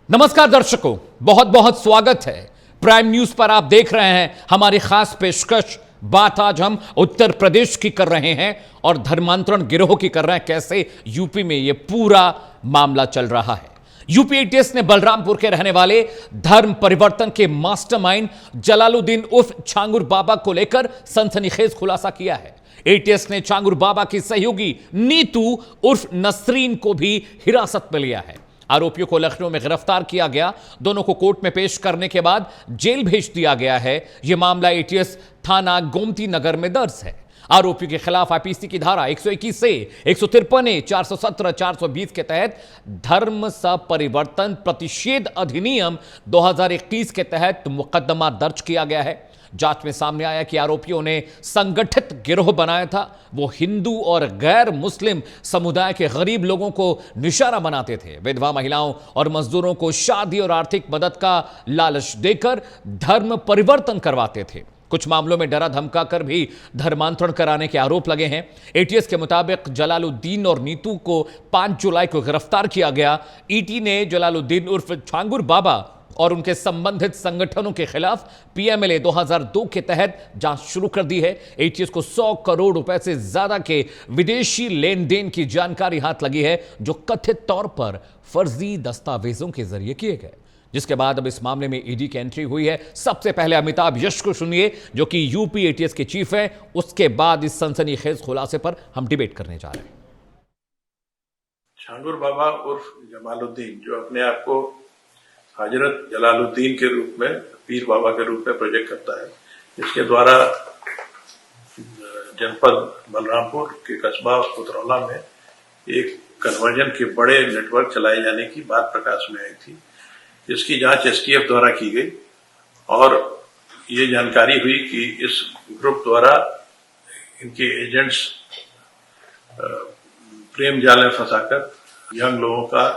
नमस्कार दर्शकों, बहुत बहुत स्वागत है। प्राइम न्यूज पर आप देख रहे हैं हमारी खास पेशकश। बात आज हम उत्तर प्रदेश की कर रहे हैं और धर्मांतरण गिरोह की कर रहे हैं। कैसे यूपी में यह पूरा मामला चल रहा है। यूपी एटीएस ने बलरामपुर के रहने वाले धर्म परिवर्तन के मास्टरमाइंड जलालुद्दीन उर्फ छांगुर बाबा को लेकर सनसनीखेज खुलासा किया है। एटीएस ने छांगुर बाबा की सहयोगी नीतू उर्फ नसरीन को भी हिरासत में लिया है। आरोपियों को लखनऊ में गिरफ्तार किया गया। दोनों को कोर्ट में पेश करने के बाद जेल भेज दिया गया है। यह मामला एटीएस थाना गोमती नगर में दर्ज है। आरोपियों के खिलाफ आईपीसी की धारा 121 से 153 417 420 के तहत धर्म परिवर्तन प्रतिषेध अधिनियम 2021 के तहत मुकदमा दर्ज किया गया है। जांच में सामने आया कि आरोपियों ने संगठित गिरोह बनाया था। वो हिंदू और गैर मुस्लिम समुदाय के गरीब लोगों को निशाना बनाते थे। विधवा महिलाओं और मजदूरों को शादी और आर्थिक मदद का लालच देकर धर्म परिवर्तन करवाते थे। कुछ मामलों में डरा धमकाकर भी धर्मांतरण कराने के आरोप लगे हैं। एटीएस के मुताबिक जलालुद्दीन और नीतू को 5 जुलाई को गिरफ्तार किया गया। ईटी ने जलालुद्दीन उर्फ छांगुर बाबा और उनके संबंधित संगठनों के खिलाफ पीएमएलए 2002 के तहत जांच शुरू कर दी है। एटीएस को 100 करोड़ रुपए से ज्यादा के विदेशी लेन देन की जानकारी हाथ लगी है, जो कथित तौर पर फर्जी दस्तावेजों के जरिए किए गए। जिसके बाद अब इस मामले में ईडी की एंट्री हुई है। सबसे पहले अमिताभ यश को सुनिए, जो कि यूपी एटीएस के चीफ हैं। उसके बाद इस सनसनीखेज खुलासे पर हम डिबेट करने जा रहे हैं। छांगुर बाबा उर्फ जमालुद्दीन, जो अपने आप को हजरत जलालुद्दीन के रूप में, पीर बाबा के रूप में प्रोजेक्ट करता है, इसके द्वारा जनपद बलरामपुर के कस्बा उतरौला में एक कन्वर्जन के बड़े नेटवर्क चलाए जाने की बात प्रकाश में आई थी। इसकी जांच एसटीएफ द्वारा की गई और ये जानकारी हुई कि इस ग्रुप द्वारा इनके एजेंट्स प्रेम जाल में फंसाकर यंग लोगों का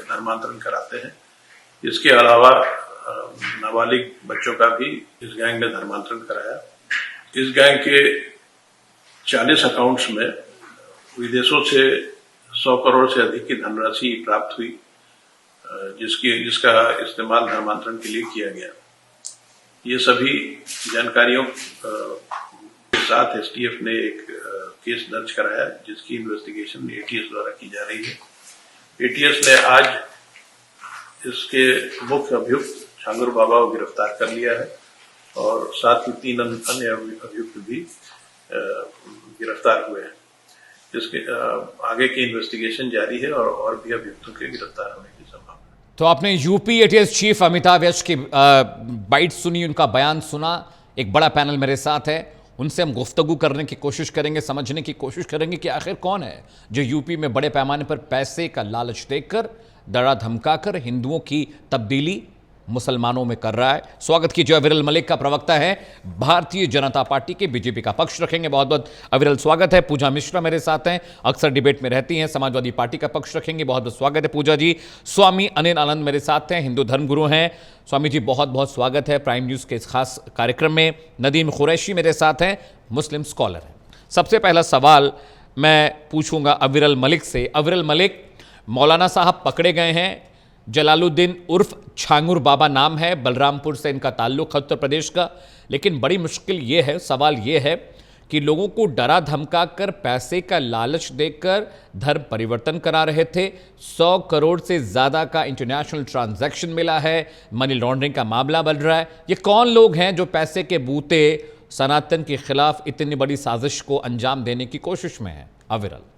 धर्मांतरण कराते हैं। इसके अलावा नाबालिग बच्चों का भी इस गैंग ने धर्मांतरण कराया। इस गैंग के 40 अकाउंट्स में विदेशों से 100 करोड़ से अधिक की धनराशि प्राप्त हुई, जिसका इस्तेमाल धर्मांतरण के लिए किया गया। ये सभी जानकारियों के साथ एसटीएफ ने एक केस दर्ज कराया, जिसकी इन्वेस्टिगेशन एटीएस द्वारा की जा रही है। एटीएस ने आज इसके मुख्य अभियुक्त छांगुर बाबा को गिरफ्तार कर लिया है और साथ ही 3 अन्य अभियुक्त भी गिरफ्तार हुए हैं। इसके आगे की इन्वेस्टिगेशन जारी है और भी अभियुक्तों के गिरफ्तार होने की संभावना है। तो आपने यूपी एटीएस चीफ अमिताभ यश की बाइट सुनी, उनका बयान सुना। एक बड़ा पैनल मेरे साथ है, उनसे हम गुफ्तगू करने की कोशिश करेंगे, समझने की कोशिश करेंगे कि आखिर कौन है जो यूपी में बड़े पैमाने पर पैसे का लालच देकर, डरा धमकाकर हिंदुओं की तब्दीली मुसलमानों में कर रहा है। स्वागत कीजिए। अविरल मलिक का प्रवक्ता है भारतीय जनता पार्टी के, बीजेपी का पक्ष रखेंगे। बहुत बहुत अविरल स्वागत है। पूजा मिश्रा मेरे साथ हैं, अक्सर डिबेट में रहती हैं, समाजवादी पार्टी का पक्ष रखेंगे। बहुत बहुत स्वागत है पूजा जी। स्वामी अनिल आनंद मेरे साथ हैं, हिंदू धर्मगुरु हैं। स्वामी जी बहुत बहुत स्वागत है प्राइम न्यूज़ के इस खास कार्यक्रम में। नदीम कुरैशी मेरे साथ हैं, मुस्लिम स्कॉलर हैं। सबसे पहला सवाल मैं पूछूंगा अविरल मलिक से। अविरल मलिक, मौलाना साहब पकड़े गए हैं। जलालुद्दीन उर्फ छांगुर बाबा नाम है, बलरामपुर से इनका ताल्लुक है, उत्तर प्रदेश का। लेकिन बड़ी मुश्किल ये है, सवाल ये है कि लोगों को डरा धमका कर पैसे का लालच देकर धर्म परिवर्तन करा रहे थे। 100 करोड़ से ज़्यादा का इंटरनेशनल ट्रांजैक्शन मिला है, मनी लॉन्ड्रिंग का मामला बन रहा है। ये कौन लोग हैं जो पैसे के बूते सनातन के खिलाफ इतनी बड़ी साजिश को अंजाम देने की कोशिश में है? अविरल,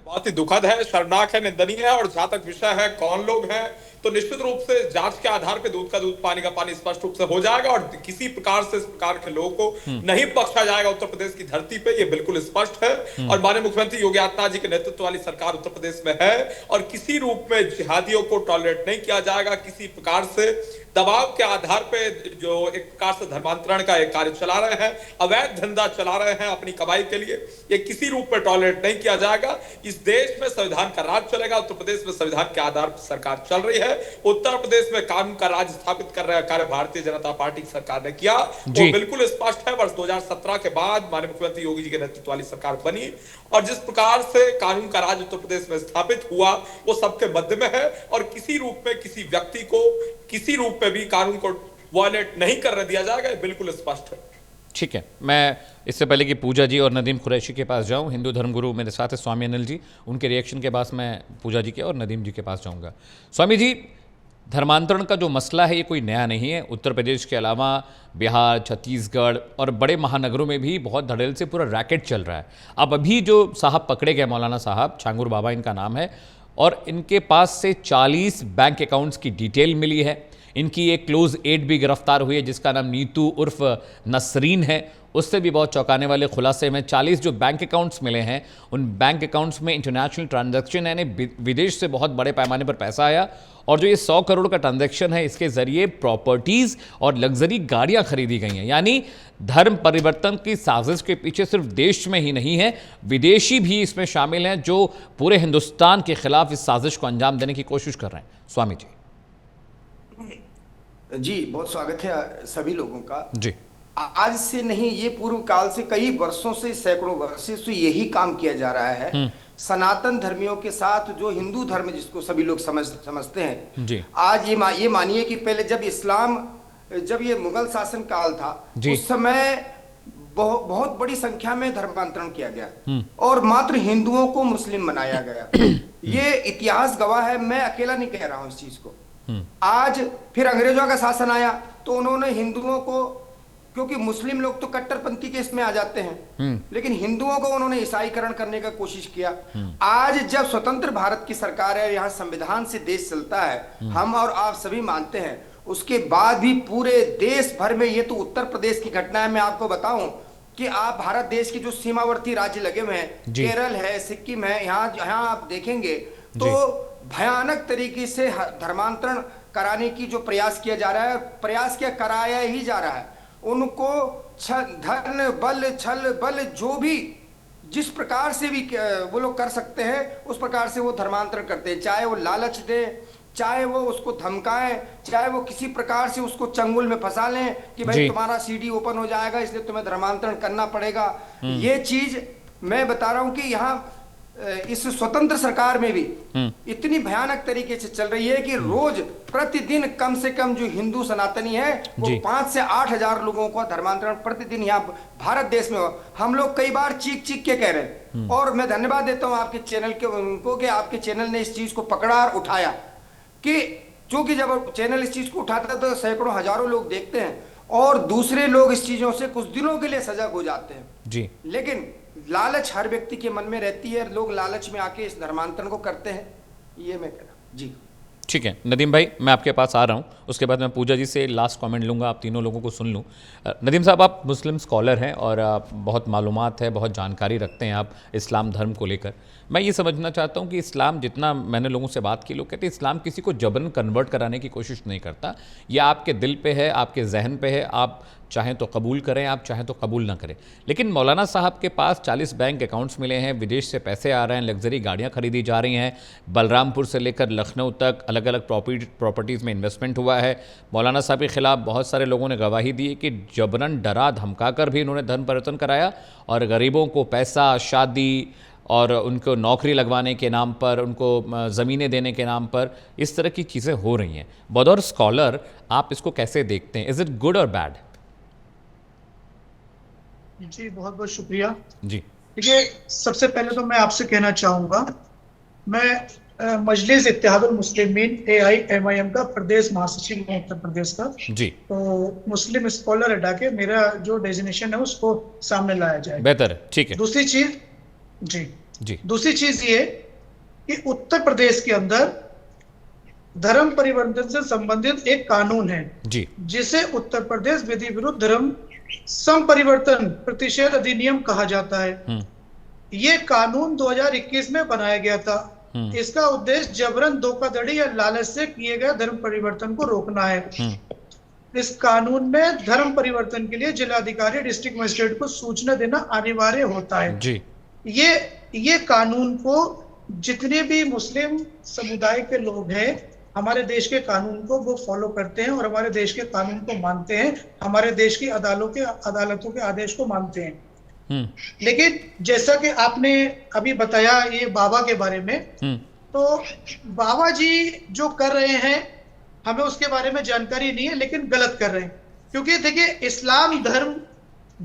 बहुत ही दुखद है, शर्मनाक है, निंदनीय है। और जहां तक विषय है कौन लोग हैं, तो निश्चित रूप से जांच के आधार पे दूध का दूध पानी का पानी स्पष्ट रूप से हो जाएगा और किसी प्रकार से इस प्रकार के लोगों को नहीं बख्शा जाएगा उत्तर प्रदेश की धरती पे, ये बिल्कुल स्पष्ट है। और माननीय मुख्यमंत्री योगी आदित्यनाथ जी के नेतृत्व वाली सरकार उत्तर प्रदेश में है और किसी रूप में जिहादियों को टॉलरेट नहीं किया जाएगा। किसी प्रकार से दबाव के आधार पे जो एक प्रकार से धर्मांतरण का एक कार्य चला रहे हैं, अवैध धंधा चला रहे हैं अपनी कमाई के लिए, ये किसी रूप में टॉलरेट नहीं किया जाएगा। इस देश में संविधान का राज चलेगा। उत्तर प्रदेश में संविधान के आधार पर सरकार चल रही है। उत्तर प्रदेश में कानून का राज स्थापित कर रहा कार्य भारतीय जनता पार्टी की सरकार ने किया, वो बिल्कुल स्पष्ट है। वर्ष 2017 के बाद माननीय मुख्यमंत्री योगी जी के नेतृत्व वाली सरकार बनी और जिस प्रकार से कानून का राज उत्तर प्रदेश में स्थापित हुआ वो सबके मध्य में है और किसी रूप में किसी व्यक्ति को किसी रूप में भी कानून को वायलेट नहीं करने दिया जाएगा, बिल्कुल स्पष्ट है। ठीक है, मैं इससे पहले कि पूजा जी और नदीम कुरैशी के पास जाऊं, हिंदू धर्मगुरु मेरे साथ है स्वामी अनिल जी, उनके रिएक्शन के बाद मैं पूजा जी के और नदीम जी के पास जाऊंगा। स्वामी जी, धर्मांतरण का जो मसला है ये कोई नया नहीं है। उत्तर प्रदेश के अलावा बिहार, छत्तीसगढ़ और बड़े महानगरों में भी बहुत धड़ेल से पूरा रैकेट चल रहा है। अब अभी जो साहब पकड़े गए, मौलाना साहब, छांगुर बाबा इनका नाम है, और इनके पास से 40 बैंक अकाउंट्स की डिटेल मिली है। इनकी एक क्लोज एड भी गिरफ्तार हुई है जिसका नाम नीतू उर्फ नसरीन है। उससे भी बहुत चौंकाने वाले खुलासे में 40 जो बैंक अकाउंट्स मिले हैं, उन बैंक अकाउंट्स में इंटरनेशनल ट्रांजैक्शन यानी विदेश से बहुत बड़े पैमाने पर पैसा आया। और जो ये 100 करोड़ का ट्रांजैक्शन है, इसके जरिए प्रॉपर्टीज और लग्जरी गाड़ियां खरीदी गई हैं। यानी धर्म परिवर्तन की साजिश के पीछे सिर्फ देश में ही नहीं है, विदेशी भी इसमें शामिल हैं जो पूरे हिंदुस्तान के खिलाफ इस साजिश को अंजाम देने की कोशिश कर रहे हैं। स्वामी जी। जी, बहुत स्वागत है सभी लोगों का। जी, आज से नहीं, ये पूर्व काल से कई वर्षों से, सैकड़ों वर्षों से यही काम किया जा रहा है सनातन धर्मियों के साथ, जो हिंदू धर्म जिसको सभी लोग समझते हैं जी। आज ये मानिए कि पहले जब ये मुगल शासन काल था, उस समय बहुत बड़ी संख्या में धर्मांतरण किया गया और मात्र हिंदुओं को मुस्लिम बनाया गया। ये इतिहास गवाह है, मैं अकेला नहीं कह रहा हूं इस चीज को। आज फिर अंग्रेजों का शासन आया तो उन्होंने हिंदुओं को, क्योंकि मुस्लिम लोग तो कट्टरपंथी के इसमें आ जाते हैं, लेकिन हिंदुओं को उन्होंने ईसाईकरण करने का कोशिश किया। आज जब स्वतंत्र भारत की सरकार है, यहाँ संविधान से देश चलता है, हम और आप सभी मानते हैं, उसके बाद भी पूरे देश भर में, ये तो उत्तर प्रदेश की घटना है, मैं आपको बताऊं कि आप भारत देश के जो सीमावर्ती राज्य लगे हुए हैं, केरल है, सिक्किम है, यहाँ आप देखेंगे तो भयानक तरीके से धर्मांतरण कराने की जो प्रयास किया जा रहा है, प्रयास किया कराया ही जा रहा है। उनको धन बल छल बल जो भी जिस प्रकार से भी वो लोग कर सकते हैं उस प्रकार से वो धर्मांतरण करते हैं, चाहे वो लालच दे, चाहे वो उसको धमकाएं, चाहे वो किसी प्रकार से उसको चंगुल में फंसा लें कि भाई तुम्हारा सीडी ओपन हो जाएगा इसलिए तुम्हें धर्मांतरण करना पड़ेगा। ये चीज मैं बता रहा हूं कि यहाँ इस स्वतंत्र सरकार में भी इतनी भयानक तरीके से चल रही है कि रोज प्रतिदिन कम से कम जो हिंदू सनातनी है वो 5 से 8 हजार लोगों का धर्मांतरण प्रतिदिन यहाँ भारत देश में हो। हम लोग कई बार चीख के कह रहे हैं और मैं धन्यवाद देता हूँ आपके चैनल के उनको कि आपके चैनल ने इस चीज को पकड़ा और उठाया, कि क्योंकि जब चैनल इस चीज को उठाता है तो सैकड़ों हजारों लोग देखते हैं और दूसरे लोग इस चीजों से कुछ दिनों के लिए सजग हो जाते हैं जी। लेकिन लालच हर व्यक्ति के मन में रहती है, लोग लालच में आके इस धर्मांतरण को करते हैं, ये मैं कह रहा हूं जी। ठीक है नदीम भाई, मैं आपके पास आ रहा हूं, उसके बाद मैं पूजा जी से लास्ट कमेंट लूंगा, आप तीनों लोगों को सुन लूं। नदीम साहब, आप मुस्लिम स्कॉलर हैं और बहुत मालूमात है, बहुत जानकारी रखते हैं आप इस्लाम धर्म को लेकर। मैं ये समझना चाहता हूं कि इस्लाम, जितना मैंने लोगों से बात की, लोग कहते हैं इस्लाम किसी को जबरन कन्वर्ट कराने की कोशिश नहीं करता, यह आपके दिल पे है, आपके जहन पे है, आप चाहें तो कबूल करें, आप चाहें तो कबूल ना करें। लेकिन मौलाना साहब के पास 40 बैंक अकाउंट्स मिले हैं, विदेश से पैसे आ रहे हैं, लग्जरी गाड़ियां खरीदी जा रही हैं, बलरामपुर से लेकर लखनऊ तक अलग अलग प्रॉपर्टीज़ में इन्वेस्टमेंट हुआ है। मौलाना साहब के खिलाफ बहुत सारे लोगों ने गवाही दी कि जबरन डरा धमका कर भी इन्होंने धर्म परिवर्तन कराया और गरीबों को पैसा, शादी और उनको नौकरी लगवाने के नाम पर, उनको ज़मीनें देने के नाम पर इस तरह की चीज़ें हो रही हैं। बतौर स्कॉलर आप इसको कैसे देखते हैं? इज़ इट गुड और बैड? जी बहुत बहुत शुक्रिया जी। देखिए, सबसे पहले तो मैं आपसे कहना चाहूँगा, मैं मजलिस इत्तेहादुल मुस्लिमीन AIMIM का प्रदेश महासचिव हूँ उत्तर प्रदेश का जी। तो मुस्लिम स्कॉलर हटा के मेरा जो डेजिग्नेशन है उसको सामने लाया जाए, बेहतर है। ठीक है। दूसरी चीज जी, दूसरी चीज ये कि उत्तर प्रदेश के अंदर धर्म परिवर्तन से संबंधित एक कानून है जी, जिसे उत्तर प्रदेश विधि विरुद्ध धर्म संपरिवर्तन प्रतिषेध अधिनियम कहा जाता है। ये कानून 2021 में बनाया गया था इसका उद्देश्य जबरन, धोखाधड़ी या लालच से किए गए धर्म परिवर्तन को रोकना है। इस कानून में धर्म परिवर्तन के लिए जिलाधिकारी डिस्ट्रिक्ट मजिस्ट्रेट को सूचना देना अनिवार्य होता है जी। ये कानून को जितने भी मुस्लिम समुदाय के लोग हैं हमारे देश के कानून को वो फॉलो करते हैं और हमारे देश के कानून को मानते हैं, हमारे देश की अदालतों के आदेश को मानते हैं। लेकिन जैसा कि आपने अभी बताया ये बाबा के बारे में, तो बाबा जी जो कर रहे हैं हमें उसके बारे में जानकारी नहीं है, लेकिन गलत कर रहे हैं। क्योंकि देखिए, इस्लाम धर्म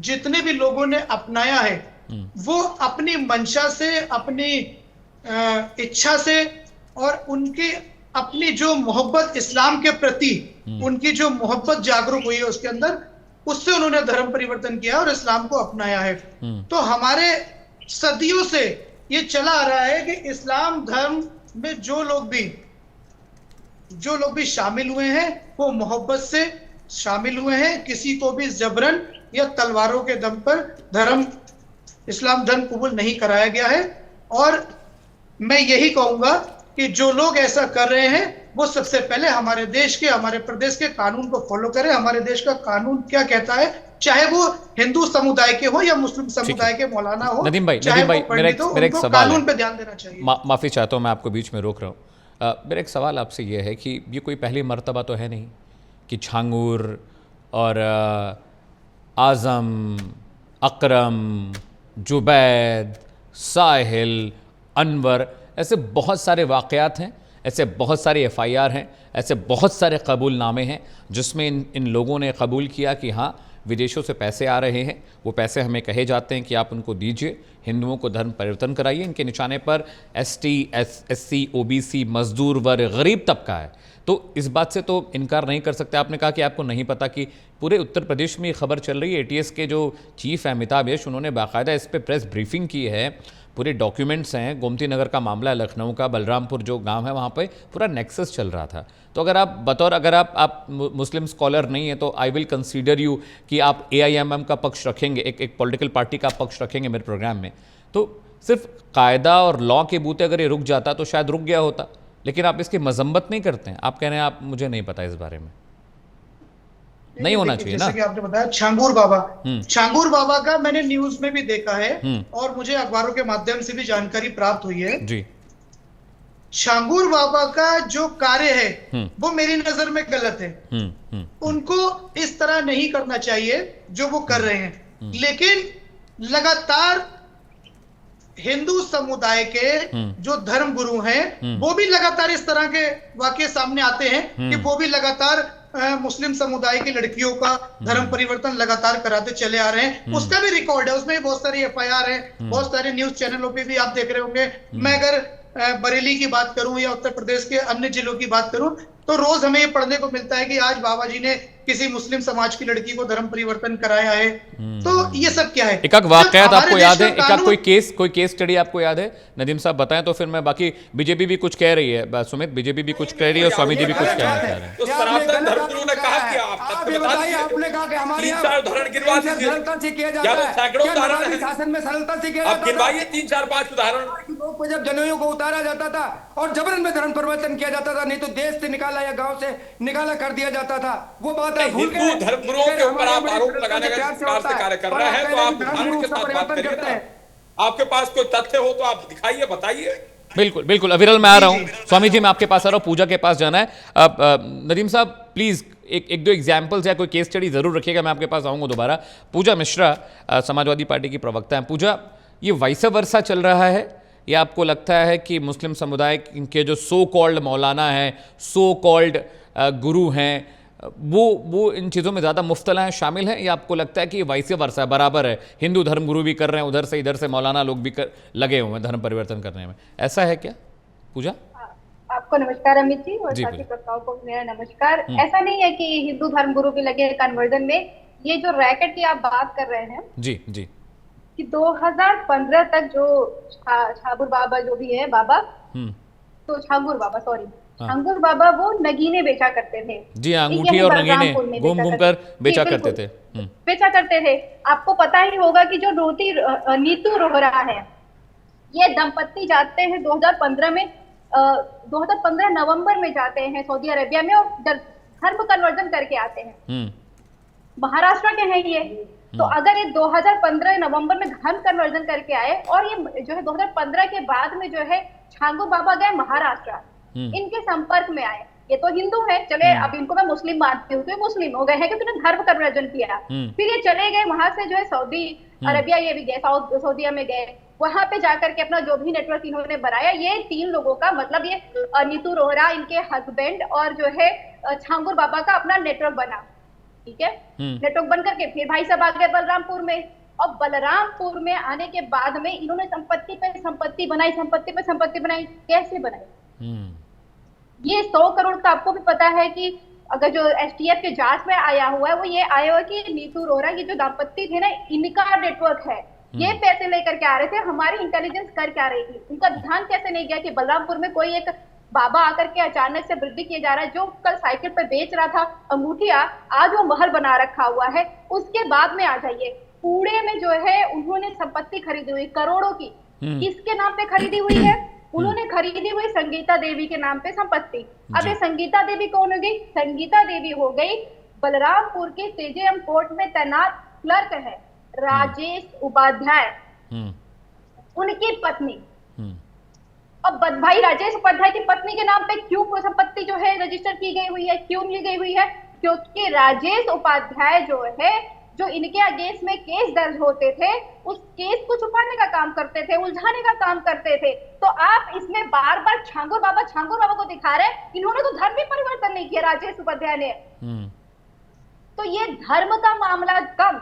जितने भी लोगों ने अपनाया है वो अपनी मंशा से, अपनी इच्छा से और उनकी अपनी जो मोहब्बत इस्लाम के प्रति, उनकी जो मोहब्बत जागरूक हुई है उसके अंदर, उससे उन्होंने धर्म परिवर्तन किया और इस्लाम को अपनाया है। तो हमारे सदियों से ये चला आ रहा है कि इस्लाम धर्म में जो लोग भी शामिल हुए हैं वो मोहब्बत से शामिल हुए हैं, किसी को भी जबरन या तलवारों के दम पर इस्लाम धर्म कबूल नहीं कराया गया है। और मैं यही कहूंगा कि जो लोग ऐसा कर रहे हैं वो सबसे पहले हमारे देश के, हमारे प्रदेश के कानून को फॉलो करें। हमारे देश का कानून क्या कहता है, चाहे वो हिंदू समुदाय के हो या मुस्लिम समुदाय के मौलाना हो, नदीम भाई मेरा एक सवाल कानून पे ध्यान देना चाहिए। माफी चाहता हूं, मैं आपको बीच में रोक रहा हूं। मेरा एक सवाल आपसे यह है कि ये कोई पहली मर्तबा तो है नहीं कि छांगुर और आजम, अकरम, जुबैद, साहिल, अनवर, ऐसे बहुत सारे वाक़यात हैं, ऐसे बहुत सारे FIR हैं, ऐसे बहुत सारे कबूलनामे हैं जिसमें इन लोगों ने कबूल किया कि हाँ विदेशों से पैसे आ रहे हैं, वो पैसे हमें कहे जाते हैं कि आप उनको दीजिए, हिंदुओं को धर्म परिवर्तन कराइए। इनके निशाने पर ST, SC, OBC, मजदूर वर्ग, गरीब तबका है। तो इस बात से तो इनकार नहीं कर सकते। आपने कहा कि आपको नहीं पता कि पूरे उत्तर प्रदेश में ये खबर चल रही है। ATS के जो चीफ है अमिताभ यश, उन्होंने बाकायदा इस पर प्रेस ब्रीफिंग की है, पूरे डॉक्यूमेंट्स हैं। गोमती नगर का मामला है, लखनऊ का बलरामपुर जो गांव है वहाँ पे पूरा नेक्सस चल रहा था। तो अगर आप मुस्लिम स्कॉलर नहीं है तो आई विल कंसीडर यू कि आप AIMM का पक्ष रखेंगे, एक पॉलिटिकल पार्टी का पक्ष रखेंगे मेरे प्रोग्राम में। तो सिर्फ कायदा और लॉ के बूते अगर ये रुक जाता तो शायद रुक गया होता, लेकिन आप इसकी मजम्मत नहीं करते हैं। आप कह रहे हैं आप मुझे नहीं पता इस बारे में, नहीं होना चाहिए ना। जैसे कि आपने बताया छांगुर बाबा का मैंने न्यूज में भी देखा है और मुझे अखबारों के माध्यम से भी जानकारी प्राप्त हुई है जी। छांगुर बाबा का जो कार्य है वो मेरी नजर में गलत है। उनको इस तरह नहीं करना चाहिए जो वो कर रहे हैं। लेकिन लगातार हिंदू समुदाय के जो धर्म गुरु हैं वो भी लगातार इस तरह के वाकये सामने आते हैं कि वो भी लगातार मुस्लिम समुदाय की लड़कियों का धर्म परिवर्तन लगातार कराते चले आ रहे हैं। उसका भी रिकॉर्ड है, उसमें बहुत सारी FIR है, बहुत सारे न्यूज चैनलों पे भी आप देख रहे होंगे। मैं अगर बरेली की बात करूं या उत्तर प्रदेश के अन्य जिलों की बात करूं तो रोज हमें ये पढ़ने को मिलता है कि आज बाबा जी ने किसी मुस्लिम समाज की लड़की को धर्म परिवर्तन कराया है। तो ये सब क्या है? एक वाकयात आपको याद है? एक कोई केस स्टडी आपको याद है? नदीम साहब बताएं तो फिर मैं बाकी। बीजेपी भी कुछ कह रही है, सुमित, बीजेपी भी कुछ कह रही है और स्वामी जी भी कुछ कहना चाह रहे हैं। तो सनातन धर्मगुरु ने कहा कि आपने कहा कि हमारे 3-4 उदाहरण गिनवा दीजिए, सरलता से किया जाता है, सैकड़ों उदाहरण हैं, शासन में सरलता से किया आप जाता है। गिनवाइए 3-4-5 उदाहरण। जब जनों को उतारा जाता था और जबरन में धर्म परिवर्तन किया जाता था, नहीं तो देश से निकाला या गांव से निकाला कर दिया जाता था। वो बात है भूल गए। धर्मगुरुओं के ऊपर आप आरोप लगाने का प्रकार से कार्य कर रहे हैं, तो आप उदाहरण के साथ बात करिए। आपके पास कोई तथ्य हो तो आप दिखाइए, बताइए। बिल्कुल अविरल, मैं आ रहा हूँ। स्वामी जी मैं आपके पास आ रहा हूँ, पूजा के पास जाना है। नदीम साहब प्लीज एक दो एग्जाम्पल्स या कोई केस स्टडी जरूर रखिएगा, मैं आपके पास आऊँगा दोबारा। पूजा मिश्रा समाजवादी पार्टी की प्रवक्ता हैं। पूजा, ये वाइस वर्सा चल रहा है या आपको लगता है कि मुस्लिम समुदाय के जो सो कॉल्ड मौलाना हैं, सो कॉल्ड गुरु हैं, वो इन चीज़ों में ज़्यादा मुफ्तला हैं, शामिल हैं, या आपको लगता है कि वाइस वर्सा बराबर है, हिंदू धर्म गुरु भी कर रहे हैं, उधर से इधर से मौलाना लोग भी लगे हुए हैं धर्म परिवर्तन करने में? ऐसा है क्या पूजा? आपको नमस्कार अमित जी, और साथी श्रोताओं को मेरा नमस्कार। ऐसा नहीं है कि हिंदू धर्म गुरु भी लगे कन्वर्जन में। ये जो रैकेट की आप बात कर रहे हैं जी कि 2015 तक जो छांगुर बाबा जो भी है बाबा, तो छांगुर बाबा वो नगीने बेचा करते थे जी, अंगूठी और नगीने घूम कर बेचा करते थे। आपको पता ही होगा कि जो नीतू रोहरा है, ये दंपत्ति जाते हैं 2015 में 2015 नवंबर में जाते हैं सऊदी अरेबिया में और धर्म कन्वर्जन करके आते हैं। महाराष्ट्र के हैं ये। तो अगर ये 2015 नवंबर में धर्म कन्वर्जन करके आए और ये जो है 2015 के बाद में जो है छांगुर बाबा गए महाराष्ट्र, इनके संपर्क में आए। ये तो हिंदू है, चले अब इनको मैं मुस्लिम मानती हूँ, तो ये मुस्लिम हो गए हैं क्योंकि उन्होंने धर्म कन्वर्जन किया। फिर ये चले गए वहां से जो है सऊदी अरबिया, ये भी गए सऊदीया में गए, वहां पे जाकर के अपना जो भी नेटवर्क इन्होंने बनाया। ये 3 लोगों का मतलब ये नीतू रोहरा, इनके हस्बैंड और जो है छांगुर बाबा का अपना नेटवर्क बना, ठीक है। नेटवर्क बन करके फिर भाई साहब आ गए बलरामपुर में, और बलरामपुर में आने के बाद में इन्होंने संपत्ति पे संपत्ति बनाई, संपत्ति पे संपत्ति बनाई। कैसे बनाई? ये 100 करोड़ का आपको भी पता है कि अगर जो एसटीएफ के जांच में आया हुआ है वो ये आया हुआ कि नीतू रोहरा की जो दाम्पत्य थे ना, इनका नेटवर्क है। ये पैसे लेकर के आ रहे थे, हमारी इंटेलिजेंस कर क्या रही थी, उनका ध्यान कैसे नहीं गया कि बलरामपुर में कोई एक बाबा आकर के अचानक से वृद्धि किया जा रहा है, जो कल साइकिल पे बेच रहा था अंगूठिया, आज वो महल बना रखा हुआ है। उसके बाद में आ जाइए, पुणे में जो है उन्होंने संपत्ति खरीदी हुई करोड़ों की, किसके नाम पे खरीदी हुई है? उन्होंने खरीदी हुई संगीता देवी के नाम पे संपत्ति। अब ये संगीता देवी कौन हो गई? संगीता देवी हो गई बलरामपुर के सीजेएम कोर्ट में तैनात क्लर्क है राजेश उपाध्याय, उनकी पत्नी। अब भाई राजेश उपाध्याय की पत्नी के नाम पे क्यों संपत्ति जो है रजिस्टर की गई हुई है, क्यों ली गई हुई है? क्योंकि राजेश उपाध्याय जो है, जो इनके अगेंस्ट में केस दर्ज होते थे, उस केस को छुपाने का काम करते थे, उलझाने का काम करते थे। तो आप इसमें बार बार छांगुर बाबा को दिखा रहे हैं, इन्होंने तो धर्म ही परिवर्तन नहीं किया राजेश उपाध्याय ने। तो ये धर्म का मामला कम,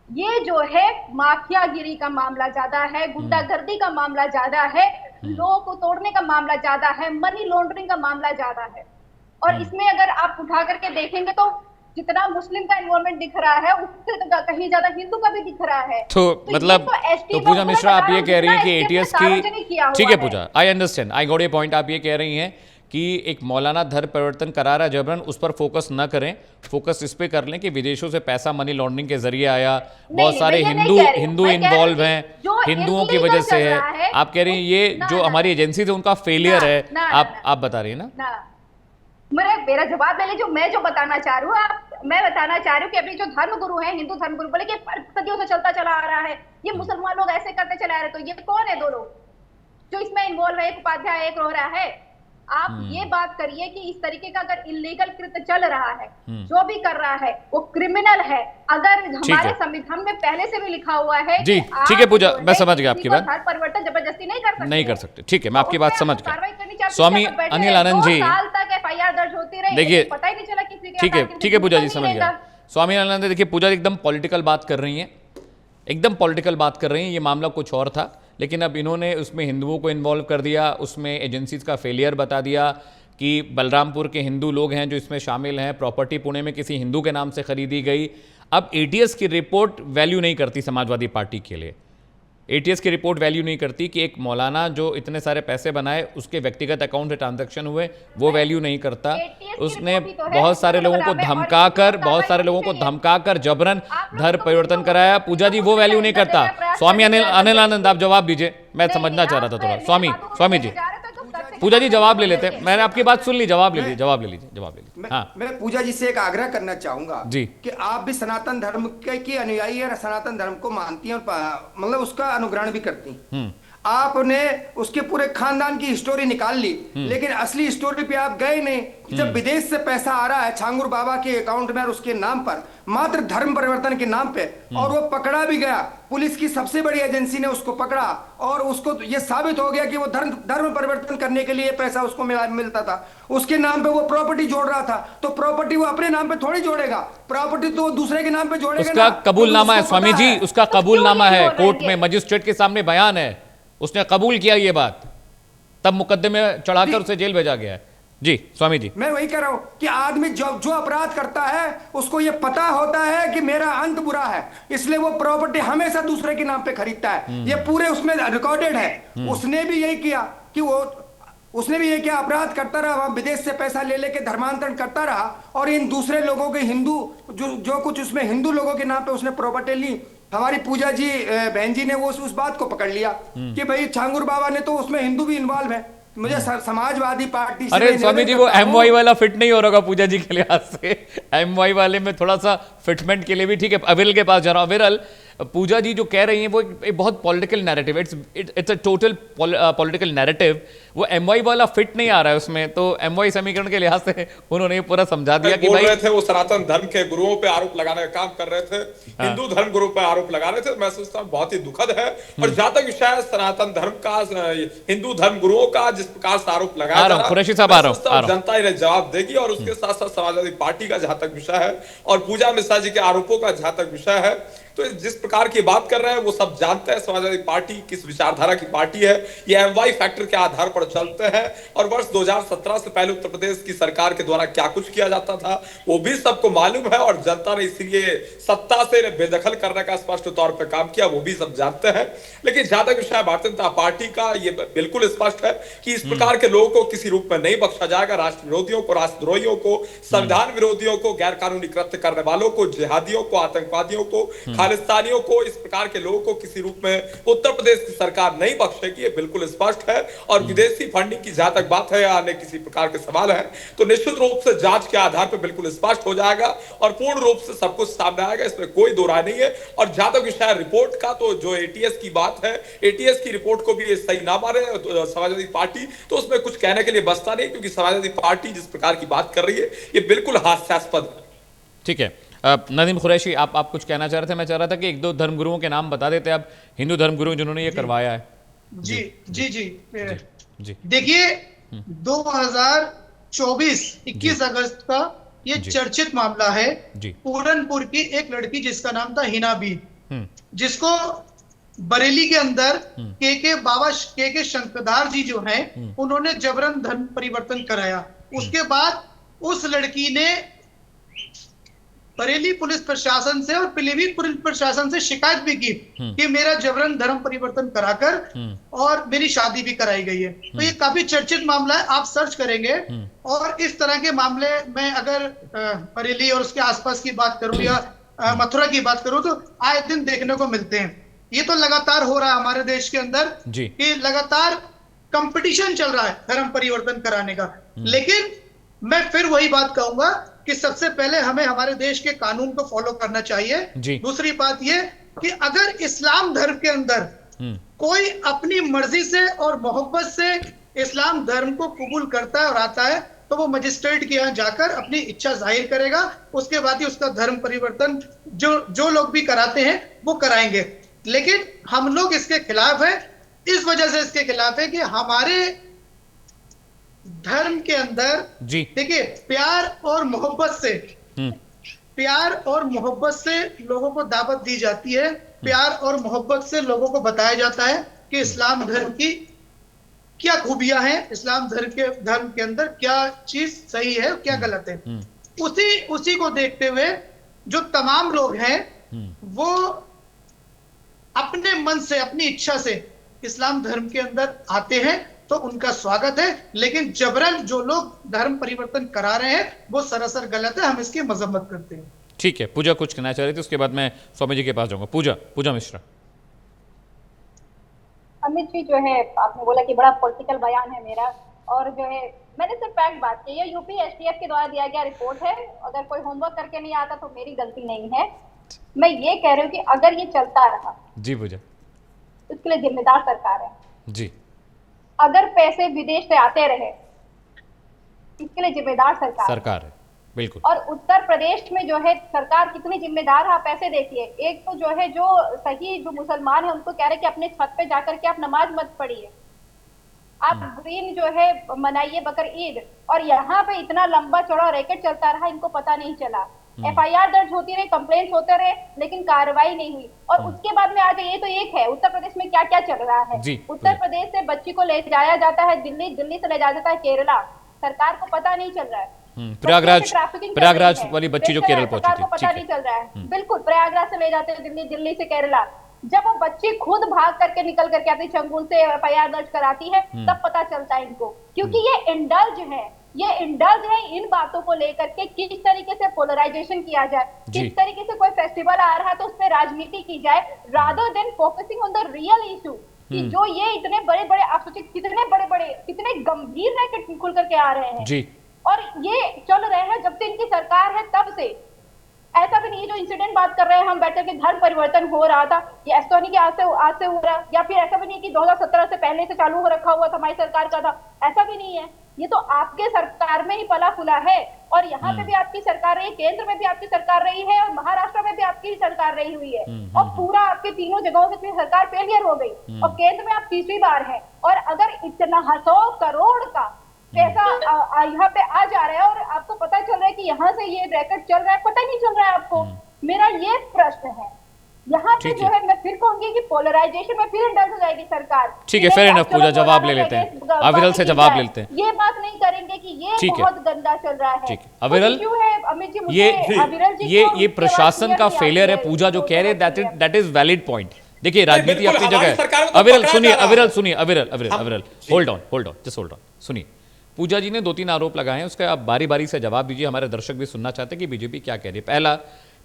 ये जो है माफियागिरी का मामला ज्यादा है, गुंडागर्दी का मामला ज्यादा है, लोगों को तोड़ने का मामला ज्यादा है, मनी लॉन्ड्रिंग का मामला ज्यादा है। और इसमें अगर आप उठा करके देखेंगे तो जितना मुस्लिम का इन्वॉल्वमेंट दिख रहा है, उससे तो कहीं ज्यादा हिंदू का भी दिख रहा है। तो मतलब तो पूजा मिश्रा, आप ये कह रही हैं कि एटीएस की, ठीक है Puja, I understand, I got your point. आप ये कह रही हैं कि एक मौलाना धर्म परिवर्तन करा रहा जबरन, उस पर फोकस न करें, फोकस इस पे कर लें कि विदेशों से पैसा मनी लॉन्ड्रिंग के जरिए आया, बहुत सारे हिंदू इन्वॉल्व हैं, हिंदुओं की वजह से है। आप कह रही हैं ये जो हमारी एजेंसी है उनका फेलियर है, आप बता रही है ना? मेरा जवाब ले लीजिए, मैं जो बताना चाह रही हूँ, मैं बताना चाह रही हूँ कि अभी जो धर्म गुरु है, हिंदू धर्म गुरु बोले कि सदियों से चलता चला आ रहा है, ये मुसलमान लोग ऐसे करते चला आ रहे, तो ये कौन है 2 लोग जो इसमें इन्वॉल्व है? एक उपाध्याय, एक रोहरा है। आप ये बात करिए कि इस तरीके का अगर इलीगल कृत्य चल रहा है, जो भी कर रहा है वो क्रिमिनल है। अगर हमारे संविधान में पहले से भी लिखा हुआ है जी, ठीक है पूजा, मैं समझ गया आपकी बात। धर्म परिवर्तन जबरदस्ती नहीं कर सकते, ठीक है, मैं आपकी बात समझ गया। स्वामी अनिल आनंद जी, साल तक एफआईआर दर्ज होती रही, देखिए पता ही नहीं चला किसी के। ठीक है पूजा जी, समझ गया। स्वामी आनंद, देखिए पूजा एकदम पॉलिटिकल बात कर रही हैं, एकदम पॉलिटिकल बात कर रही हैं। ये मामला कुछ और था, लेकिन अब इन्होंने उसमें हिंदुओं को इन्वॉल्व कर दिया, उसमें एजेंसीज का फेलियर बता दिया कि बलरामपुर के हिंदू लोग हैं जो इसमें शामिल हैं, प्रॉपर्टी पुणे में किसी हिंदू के नाम से खरीदी गई। अब एटीएस की रिपोर्ट वैल्यू नहीं करती समाजवादी पार्टी के लिए, एटीएस की रिपोर्ट वैल्यू नहीं करती कि एक मौलाना जो इतने सारे पैसे बनाए उसके व्यक्तिगत अकाउंट से ट्रांजैक्शन हुए, वो वैल्यू नहीं करता। उसने बहुत सारे लोगों को धमकाकर जबरन धर्म परिवर्तन कराया। पूजा जी वो वैल्यू नहीं करता। स्वामी अनिल आनंद, आप जवाब दीजिए, मैं समझना चाह रहा था थोड़ा। स्वामी जी, पूजा जी जवाब ले लेते हैं, मैंने आपकी बात सुन ली, जवाब ले लीजिए। हाँ, मैं पूजा जी से एक आग्रह करना चाहूंगा जी कि आप भी सनातन धर्म के अनुयायी है, सनातन धर्म को मानती हैं और मतलब उसका अनुग्रहण भी करती हैं। आपने उसके पूरे खानदान की हिस्टोरी निकाल ली, लेकिन असली हिस्टोरी पे आप गए नहीं। जब विदेश से पैसा आ रहा है छांगुर बाबा के अकाउंट में और उसके नाम पर, मात्र धर्म परिवर्तन के नाम पे, और वो पकड़ा भी गया, पुलिस की सबसे बड़ी एजेंसी ने उसको पकड़ा और उसको ये साबित हो गया कि वो धर्म परिवर्तन करने के लिए पैसा उसको मिलता था। उसके नाम पे वो प्रॉपर्टी जोड़ रहा था, तो प्रॉपर्टी वो अपने नाम पे थोड़ी जोड़ेगा, प्रॉपर्टी तो दूसरे के नाम पे जोड़ेगा। उसका कबूलनामा है स्वामी जी, उसका कबूलनामा है, कोर्ट में मजिस्ट्रेट के सामने बयान है, उसने कबूल किया ये बात, तब मुकदमे में चढ़ाकर उसे जेल भेजा गया है। जी स्वामी जी, मैं वही कह रहा हूं कि आदमी जो अपराध करता है उसको ये पता होता है कि मेरा अंत बुरा है, इसलिए वो प्रॉपर्टी हमेशा दूसरे के नाम पे खरीदता है। ये पूरे उसमें रिकॉर्डेड है। उसने भी यही किया कि उसने भी ये क्या अपराध करता रहा, वहां विदेश से पैसा ले लेके धर्मांतरण करता रहा और इन दूसरे लोगों के हिंदू जो कुछ उसमें हिंदू लोगों के नाम पे उसने प्रॉपर्टी ली, हमारी पूजा जी बहन जी ने वो उस बात को पकड़ लिया कि भाई छांगुर बाबा ने तो उसमें हिंदू भी इन्वॉल्व है। मुझे समाजवादी पार्टी से अरे स्वामी जी, वो एमवाई वाला फिट नहीं हो रहा पूजा जी के लिहाज से। एमवाई वाले में थोड़ा सा फिटमेंट के लिए भी ठीक है। अविरल के पास जा रहा हूं। अविरल, पूजा जी जो कह रही हैं वो एक बहुत political narrative, it's a total political narrative. वो एमवाई वाला फिट नहीं आ रहा है उसमें, तो एमवाई समीकरण के लिहाज से उन्होंने पूरा समझा दिया कि भाई रहे थे वो सनातन धर्म के गुरुओं पे आरोप लगाने का काम कर रहे थे, हिंदू धर्म गुरु पे आरोप लगा रहे थे। मैं सोचता हूं बहुत ही दुखद है। और जहां तक विषय सनातन धर्म का, हिंदू धर्म गुरुओं का जिस प्रकार से आरोप लगाया जा रहा है, जनता इन्हें जवाब देगी। और उसके साथ साथ समाजवादी पार्टी का जहां तक विषय है और पूजा मिश्रा जी के आरोपों का जहां तक विषय है, तो जिस प्रकार की बात कर रहे हैं वो सब जानते हैं समाजवादी पार्टी किस विचारधारा की पार्टी है। ये एमवाई फैक्टर के आधार पर चलते हैं और वर्ष 2017 से पहले उत्तर प्रदेश की सरकार के द्वारा क्या कुछ किया जाता था वो भी सबको मालूम है। और जनता ने इसलिए सत्ता से बेदखल करने का स्पष्ट तौर पर काम किया, वो भी सब जानते हैं। लेकिन जहां तक विषय भारतीय जनता पार्टी का, ये बिल्कुल स्पष्ट है कि इस प्रकार के लोगों को किसी रूप में नहीं बख्शा जाएगा। राष्ट्र विरोधियों को, राष्ट्रद्रोहियों को, संविधान विरोधियों को, गैर कानूनी कृत्य करने वालों को, जिहादियों को, आतंकवादियों को, खालिस्तानियों को, इस प्रकार के लोगों को किसी रूप में उत्तर प्रदेश की सरकार नहीं बख्शेगी, ये बिल्कुल स्पष्ट है। और विदेशी फंडिंग की जहां तक बात है या अन्य किसी प्रकार के सवाल है, तो निश्चित रूप से जांच के आधार पर बिल्कुल स्पष्ट हो जाएगा और पूर्ण रूप से सब कुछ सामने आएगा, इसमें कोई दो राय नहीं है। और जहां तक विषय रिपोर्ट का, तो जो एटीएस की बात है, एटीएस की रिपोर्ट को भी सही ना माने समाजवादी पार्टी, तो उसमें कुछ कहने के लिए बचता नहीं, क्योंकि समाजवादी पार्टी जिस प्रकार की बात कर रही है ये बिल्कुल हास्यास्पद है। ठीक है। नदीम कुरैशी, आप कुछ कहना चाह रहे थे? मैं चाह रहा था कि एक दो धर्मगुरुओं के नाम बता देते आप, हिंदू धर्मगुरु जिन्होंने ये करवाया है। जी जी जी, जी। देखिए 2024-21 अगस्त का ये चर्चित मामला है पूरनपुर की एक लड़की जिसका नाम था हिना बी, जिसको बरेली के अंदर बाबा के शंकरदार जी जो हैं उन्होंने जबरन धर्म परिवर्तन कराया। उसके बाद उस लड़की ने बरेली पुलिस प्रशासन से और पीलीभीत पुलिस प्रशासन से शिकायत भी की कि मेरा जबरन धर्म परिवर्तन कराकर और मेरी शादी भी कराई गई है। तो ये काफी चर्चित मामला है, आप सर्च करेंगे। और इस तरह के मामले में अगर बरेली और उसके आसपास की बात करूं या मथुरा की बात करूं तो आए दिन देखने को मिलते हैं। ये तो लगातार हो रहा है हमारे देश के अंदर कि लगातार कंपटीशन चल रहा है धर्म परिवर्तन कराने का। लेकिन मैं फिर वही बात कहूंगा कि सबसे पहले हमें हमारे देश के कानून को फॉलो करना चाहिए। दूसरी बात यह कि अगर इस्लाम धर्म के अंदर कोई अपनी मर्जी से और मोहब्बत से इस्लाम धर्म को कबूल करता है और आता है, तो वो मजिस्ट्रेट के यहाँ जाकर अपनी इच्छा जाहिर करेगा। उसके बाद ही उसका धर्म परिवर्तन जो लोग भी कराते हैं वो कराएंगे। लेकिन हम लोग इसके खिलाफ है, इस वजह से इसके खिलाफ है कि हमारे धर्म के अंदर देखिए प्यार और मोहब्बत से लोगों को दावत दी जाती है। प्यार और मोहब्बत से लोगों को बताया जाता है कि इस्लाम धर्म की क्या खूबियां हैं, इस्लाम धर्म के अंदर क्या चीज सही है क्या गलत है। उसी को देखते हुए जो तमाम लोग हैं वो अपने मन से, अपनी इच्छा से इस्लाम धर्म के अंदर आते हैं, तो उनका स्वागत है। लेकिन जबरन जो लोग धर्म परिवर्तन करा रहे हैं वो सरासर गलत है, हम इसकी मजम्मत करते हैं। ठीक है, पूजा कुछ कहना चाह रही थी, उसके बाद मैं स्वामी जी के पास जाऊंगा। पूजा मिश्रा। अमित जी, जो है आपने बोला कि बड़ा पॉलिटिकल बयान है मेरा, और जो है मैंने सिर्फ फैक्ट बात की है। यूपी एसटीएफ के द्वारा दिया गया रिपोर्ट है, अगर कोई होमवर्क करके नहीं आता तो मेरी गलती नहीं है। मैं ये कह रही हूँ कि अगर ये चलता रहा जी पूजा, इसके लिए जिम्मेदार सरकार है जी। अगर पैसे विदेश से आते रहे इसके लिए जिम्मेदार सरकार है, बिल्कुल। और उत्तर प्रदेश में जो है सरकार कितनी जिम्मेदार है आप ऐसे देखिए। एक तो जो है जो सही जो मुसलमान है उनको कह रहे कि अपने छत पे जाकर के आप नमाज मत पढ़िए, आप ग्रीन जो है मनाइए बकर ईद, और यहाँ पे इतना लंबा चौड़ा रैकेट चलता रहा, इनको पता नहीं चला। एफआईआर दर्ज होती रही, कंप्लेंट होते रहे, लेकिन कार्रवाई नहीं हुई। और उसके बाद में आ जाइए तो एक है उत्तर प्रदेश में क्या क्या चल रहा है। उत्तर प्रदेश से बच्ची को ले जाया जाता है दिल्ली, दिल्ली से ले जाया जाता है केरला, सरकार को पता नहीं चल रहा है। प्रयागराज वाली बच्ची जो केरल पहुंची थी, पता नहीं चल रहा है। बिल्कुल, प्रयागराज से ले जाते हैं दिल्ली, दिल्ली से केरला। जब वो बच्ची खुद भाग करके निकल करके आती, चंगुल से एफआईआर दर्ज कराती है, तब पता चलता है इनको, क्योंकि ये इंडल्ज है। ये इंडल्ज है इन बातों को लेकर के, किस तरीके से पोलराइजेशन किया जाए, किस तरीके से कोई फेस्टिवल आ रहा है तो उस पर राजनीति की जाए, rather than focusing on the real issue कि जो ये इतने बड़े बड़े, आप सोचिए कितने बड़े बड़े, कितने गंभीर रैकेट खुल करके आ रहे हैं जी। और ये चल रहे हैं जब से इनकी सरकार है तब से। ऐसा भी नहीं है जो इंसिडेंट बात कर रहे हैं हम बैठे के धर्म परिवर्तन हो रहा था, ये ऐसा नहीं कि आज से हो रहा, या फिर ऐसा भी नहीं कि 2017 से पहले से चालू हो रखा हुआ था, हमारी सरकार का था, ऐसा भी नहीं है। ये तो आपके सरकार में ही पला फुला है, और यहाँ पे भी आपकी सरकार रही, केंद्र में भी आपकी सरकार रही है, और महाराष्ट्र में भी आपकी सरकार रही हुई है, और पूरा आपके तीनों जगहों से सरकार फेलियर हो गई, और केंद्र में आप तीसरी बार है। और अगर इतना 100 करोड़ का पैसा यहाँ पे आ जा रहा है और आपको पता चल रहा है कि यहाँ से ये रैकेट चल रहा है, पता नहीं चल रहा है आपको, मेरा ये प्रश्न है। यहाँ पे जो है मैं फिर कहूंगी कि पोलराइजेशन में फिर इंडल्ज हो जाएगी सरकार। ठीक है, फेयर इनफ पूजा, जवाब ले लेते हैं, अविरल से जवाब लेते हैं। ये बात नहीं करेंगे कि ये बहुत गंदा चल रहा है। ठीक है अविरल, अमित जी, ये प्रशासन का फेलियर है पूजा जो कह रहे, दैट इज वैलिड पॉइंट। देखिए राजनीति अपनी जगह है। अविरल सुनिए, अविरल hold on, just hold on, सुनिए। पूजा जी ने 2-3 आरोप लगाए हैं, उसका आप बारी बारी से जवाब दीजिए, हमारे दर्शक भी सुनना चाहते हैं कि बीजेपी क्या कह रही है। पहला,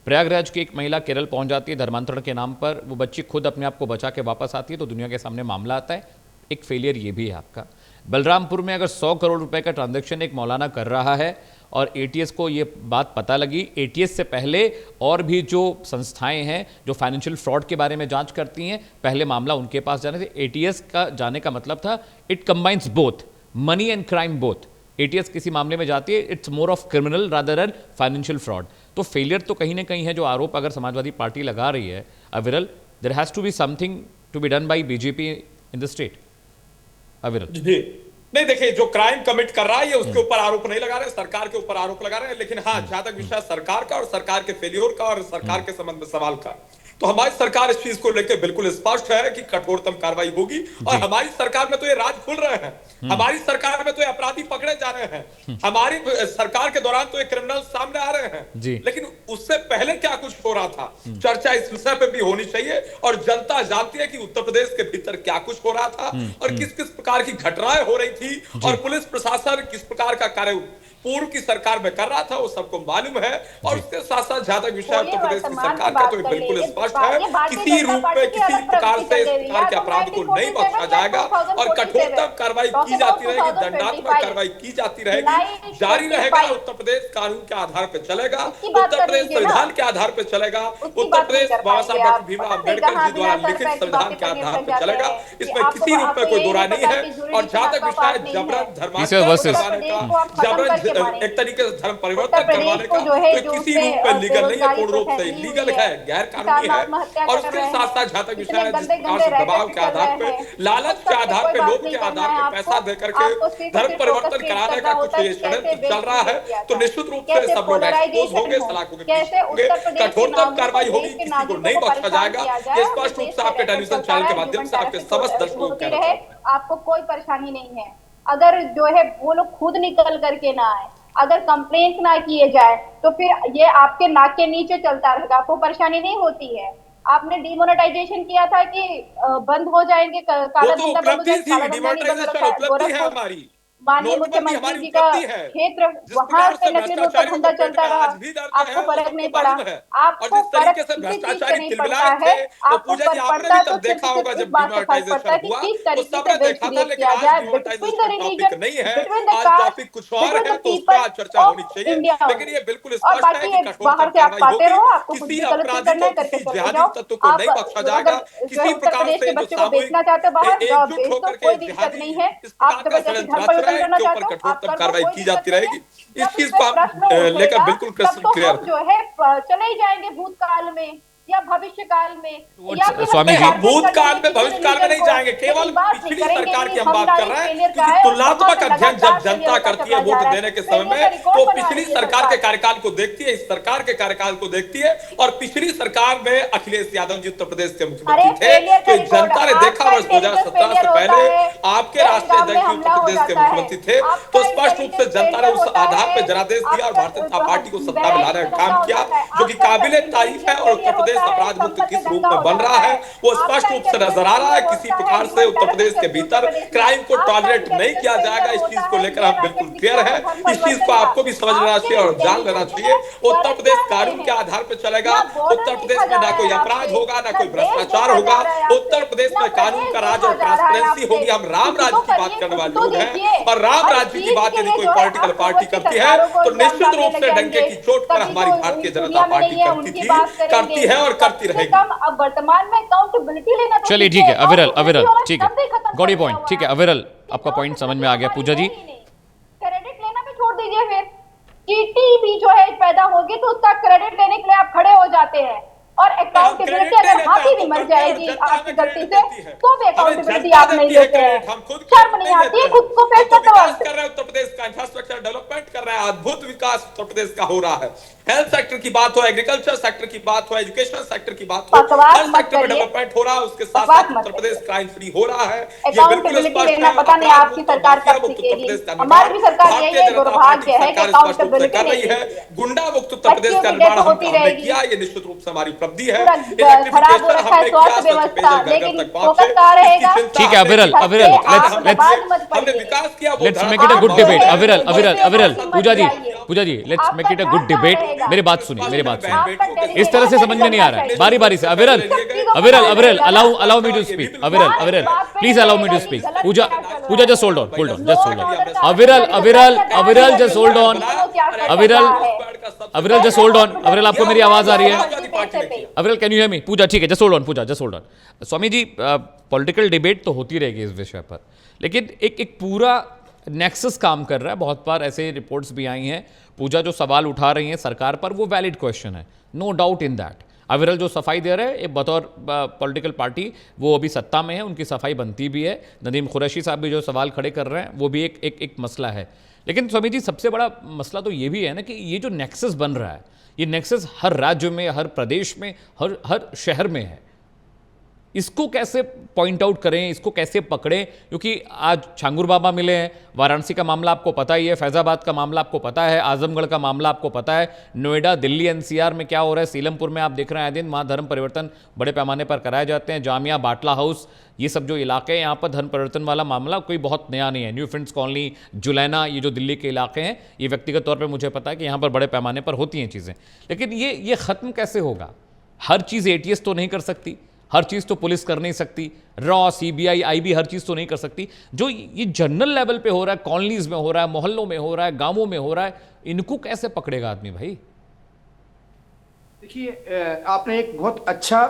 प्रयागराज की एक महिला केरल पहुंच जाती है धर्मांतरण के नाम पर, वो बच्ची खुद अपने आप को बचा के वापस आती है तो दुनिया के सामने मामला आता है, एक फेलियर ये भी है आपका। बलरामपुर में अगर 100 करोड़ रुपए का ट्रांजैक्शन एक मौलाना कर रहा है और एटीएस को ये बात पता लगी, एटीएस से पहले और भी जो संस्थाएं हैं जो फाइनेंशियल फ्रॉड के बारे में जांच करती हैं, पहले मामला उनके पास जाने थे। एटीएस का जाने का मतलब था it combines both money and crime both. ATS किसी मामले में जाती है, it's more of criminal rather than financial fraud. तो फेलियर तो कहीं ना कहीं है जो आरोप अगर समाजवादी पार्टी लगा रही है। Aviral, there has to be something to be done by BJP in the state. Aviral नहीं, देखिए जो क्राइम कमिट कर रहा है ये उसके ऊपर आरोप नहीं लगा रहे, सरकार के ऊपर आरोप लगा रहे हैं। लेकिन हाँ, जहां तक विषय सरकार का और सरकार के फेलियर का और सरकार के संबंध में सवाल का, तो हमारी सरकार इस चीज को लेकर बिल्कुल स्पष्ट है कि कठोरतम कार्रवाई होगी। और हमारी सरकार में तो ये राज खुल रहे हैं, हमारी सरकार में तो ये अपराधी पकड़े जा रहे हैं, हमारी सरकार के दौरान तो ये क्रिमिनल सामने आ रहे हैं। लेकिन उससे पहले क्या कुछ हो रहा था, चर्चा इस विषय पे भी होनी चाहिए। और जनता जानती है कि उत्तर प्रदेश के भीतर क्या कुछ हो रहा था और किस किस प्रकार की घटनाएं हो रही थी, और पुलिस प्रशासन किस प्रकार का कार्य पूर्व की सरकार में कर रहा था, वो सबको मालूम है। और उसके साथ साथ जहां तक विषय उत्तर प्रदेश की सरकार का, तो बिल्कुल स्पष्ट है, किसी रूप में किसी प्रकार से इस प्रकार के अपराध को नहीं बख्शा जाएगा और कठोरतम कार्रवाई की जाती रहेगी, दंडात्मक कार्रवाई की जाती रहेगी, जारी रहेगा। उत्तर प्रदेश कानून के आधार पर चलेगा, उत्तर प्रदेश संविधान के आधार पर चलेगा, उत्तर प्रदेश बाबा साहब डॉक्टर भीमराव अम्बेडकर जी द्वारा लिखित संविधान के आधार पर चलेगा। इसमें किसी रूप में कोई दो राय नहीं है। और जहां तक विषय जबरन धर्मांतरण, जबरन एक तरीके से धर्म परिवर्तन करवाने का, तो किसी रूप में लीगल नहीं है, पूर्ण रूप से इलीगल है, गैर कानूनी है। और उसके साथ साथ जहां तक विषय है जिस प्रकार से दबाव के आधार पे, लालच के आधार पे, लोभ के आधार पे पैसा देकर के धर्म परिवर्तन कराने का कुछ ये षड्यंत्र चल रहा है, तो निश्चित रूप से सब लोग एक्सपोज होंगे, सलाखों के पीछे होंगे, कठोरतम कार्रवाई होगी, किसी को नहीं बख्शा जाएगा। ये स्पष्ट रूप से आपके टेलीविजन चैनल के माध्यम से आपके समस्त दर्शकों को कहना चाहता हूं। आपको कोई परेशानी नहीं है अगर जो है वो लोग खुद निकल करके ना आए, अगर कंप्लेंट ना किए जाए तो फिर ये आपके नाक के नीचे चलता रहेगा, आपको परेशानी नहीं होती है। आपने डिमोनेटाइजेशन किया था कि बंद हो जाएंगे, काला धंधा बंद हो जाएगा, माननीय मुख्यमंत्री जी का क्षेत्र वहां पे नकली नोट का धंधा चलता रहा, आपको फर्क नहीं पड़ा, आपको फर्क भ्रष्टाचारी नहीं पड़ता है, आपको फर्क पड़ता है तो देखा होगा जब डिमोनेटाइजेशन पड़ता है कि किस तरीके से वेस्ट किया जाए between the religion, between the caste, between the people of India. लेकिन ये बिल्कुल और बाकी बाहर से आप पाते रहो, आपको कुछ भी गलत करना है करके चले जाओ। आप जो उत्तर प्रदेश के बच्चों को बेचना चाहते हो बाहर जाओ, बेच दो, कोई दिक्कत नहीं है। आप जबरदस्ती धर्म परिवर्तन करना चाहते हो, कठोरतम कार्रवाई की जाती रहेगी। इस चीज को आप लेकर बिल्कुल क्लियर जो है चले ही जाएंगे भूतकाल में या भविष्य काल में, या स्वामी जी भूतकाल में भविष्य काल में नहीं जाएंगे, केवल पिछली सरकार की हम बात कर रहे हैं। क्योंकि तुलनात्मक अध्ययन जब जनता करती है वोट देने के समय में, तो पिछली सरकार के कार्यकाल को देखती है, इस सरकार के कार्यकाल को देखती है। और पिछली सरकार में अखिलेश यादव जी उत्तर प्रदेश के मुख्यमंत्री थे, तो जनता ने देखा वर्ष 2017 से पहले आपके राष्ट्रीय अध्यक्ष उत्तर प्रदेश के मुख्यमंत्री थे, तो स्पष्ट रूप से जनता ने उस आधार पर जनादेश दिया और भारतीय जनता पार्टी को सत्ता में लाने का काम किया, जो कि काबिले तारीफ है। और उत्तर प्रदेश प्रदेश अपराध मुक्त किस रूप में बन रहा है वो स्पष्ट रूप से नजर आ रहा है। किसी प्रकार से उत्तर प्रदेश के भीतर क्राइम को टॉलरेट नहीं किया जाएगा, इस चीज को लेकर हम बिल्कुल क्लियर है। इस चीज को आपको भी समझ लेना चाहिए और जान लेना चाहिए। उत्तर प्रदेश कानून के आधार पर चलेगा। उत्तर प्रदेश में ना कोई अपराध होगा, ना कोई भ्रष्टाचार होगा। उत्तर प्रदेश में कानून का राज और ट्रांसपेरेंसी होगी। हम राम राज्य की बात करने वाले लोग हैं और राम राज्य की बात यदि कोई पॉलिटिकल पार्टी करती है तो निश्चित रूप से डंके की चोट पर हमारी भारतीय जनता पार्टी करती थी, करती है और करती रहेगी। अब वर्तमान में अकाउंटेबिलिटी लेना। चलिए ठीक है अविरल, ठीक है, गॉट योर पॉइंट। ठीक है अविरल, आपका पॉइंट समझ में आ गया। पूजा जी, क्रेडिट लेना भी छोड़ दीजिए, फिर चीटी भी जो है पैदा होगी तो उसका क्रेडिट लेने के लिए आप खड़े हो जाते हैं। और अकाउंटेबिलिटी अगर हाथी भी मर जाएगी आपकी गलती से तो भी अकाउंटेबिलिटी आप नहीं लेते हैं। शर्म नहीं आती है खुद को फैसला कर रहे हैं। उत्तर प्रदेश का इंफ्रास्ट्रक्चर डेवलपमेंट कर रहा है, अद्भुत विकास उत्तर प्रदेश का हो रहा है। हेल्थ सेक्टर की बात हो, एग्रीकल्चर सेक्टर की बात हो, एजुकेशन सेक्टर की बात हो, हर सेक्टर में डेवलपमेंट हो रहा है। उसके साथ साथ उत्तर प्रदेश क्राइम फ्री हो रहा है। ये बिल्कुल स्पष्ट है। पता नहीं आपकी सरकार कब सीखेगी, हमारी भी सरकार यही है, दुर्भाग्य है कि अकाउंटेबिलिटी कर रही है। गुंडा मुक्त उत्तर प्रदेश का निर्माण हमने किया, ये निश्चित रूप से हमारी उपलब्धि है। खराब हो रखा है स्वास्थ्य व्यवस्था, लेकिन फोकस कहाँ रहेगा? ठीक है अविरल, हमने विकास किया, let's make it a good debate. Aviral, Puja ji, let's make it a good debate. मेरी बात सुनिए, इस तरह से समझ में नहीं आ रहा है। बारी बारी से Aviral, allow me to speak. Aviral please allow me to speak. Pooja just hold on. Aviral just hold on. Aviral just hold on. Aviral, आपको मेरी आवाज आ रही है? Aviral, can you hear me? Pooja, ठीक है, just hold on. Pooja just hold on. Swami ji, political debate तो होती रहेगी इस विषय पर, लेकिन एक पूरा नेक्सस काम कर रहा है। बहुत बार ऐसे रिपोर्ट्स भी आई हैं। पूजा जो सवाल उठा रही हैं सरकार पर, वो वैलिड क्वेश्चन है, नो डाउट इन दैट। अविरल जो सफाई दे रहे हैं, एक बतौर पॉलिटिकल पार्टी वो अभी सत्ता में है, उनकी सफाई बनती भी है। नदीम कुरैशी साहब भी जो सवाल खड़े कर रहे हैं वो भी एक मसला है। लेकिन स्वामी जी, सबसे बड़ा मसला तो ये भी है ना कि ये जो नेक्सस बन रहा है, ये नेक्सस हर राज्य में, हर प्रदेश में, हर शहर में है। इसको कैसे पॉइंट आउट करें, इसको कैसे पकड़ें? क्योंकि आज छांगुर बाबा मिले हैं, वाराणसी का मामला आपको पता ही है, फैजाबाद का मामला आपको पता है, आजमगढ़ का मामला आपको पता है, नोएडा, दिल्ली, एनसीआर में क्या हो रहा है, सीलमपुर में आप देख रहे हैं आए दिन वहाँ धर्म परिवर्तन बड़े पैमाने पर कराए जाते हैं। जामिया, बाटला हाउस, ये सब जो इलाके हैं, यहाँ पर धर्म परिवर्तन वाला मामला कोई बहुत नया नहीं है। न्यू फ्रेंड्स कॉलोनी, जुलैना, ये जो दिल्ली के इलाके हैं, ये व्यक्तिगत तौर पर मुझे पता है कि यहाँ पर बड़े पैमाने पर होती हैं चीज़ें। लेकिन ये ख़त्म कैसे होगा? हर चीज़ ATS तो नहीं कर सकती, हर चीज़ तो पुलिस कर नहीं सकती, रॉ, CBI, IB हर चीज़ तो नहीं कर सकती। जो ये जनरल लेवल पे हो रहा है, कॉलोनीज में हो रहा है, मोहल्लों में हो रहा है, गांवों में हो रहा है, इनको कैसे पकड़ेगा आदमी भाई? देखिए, आपने एक बहुत अच्छा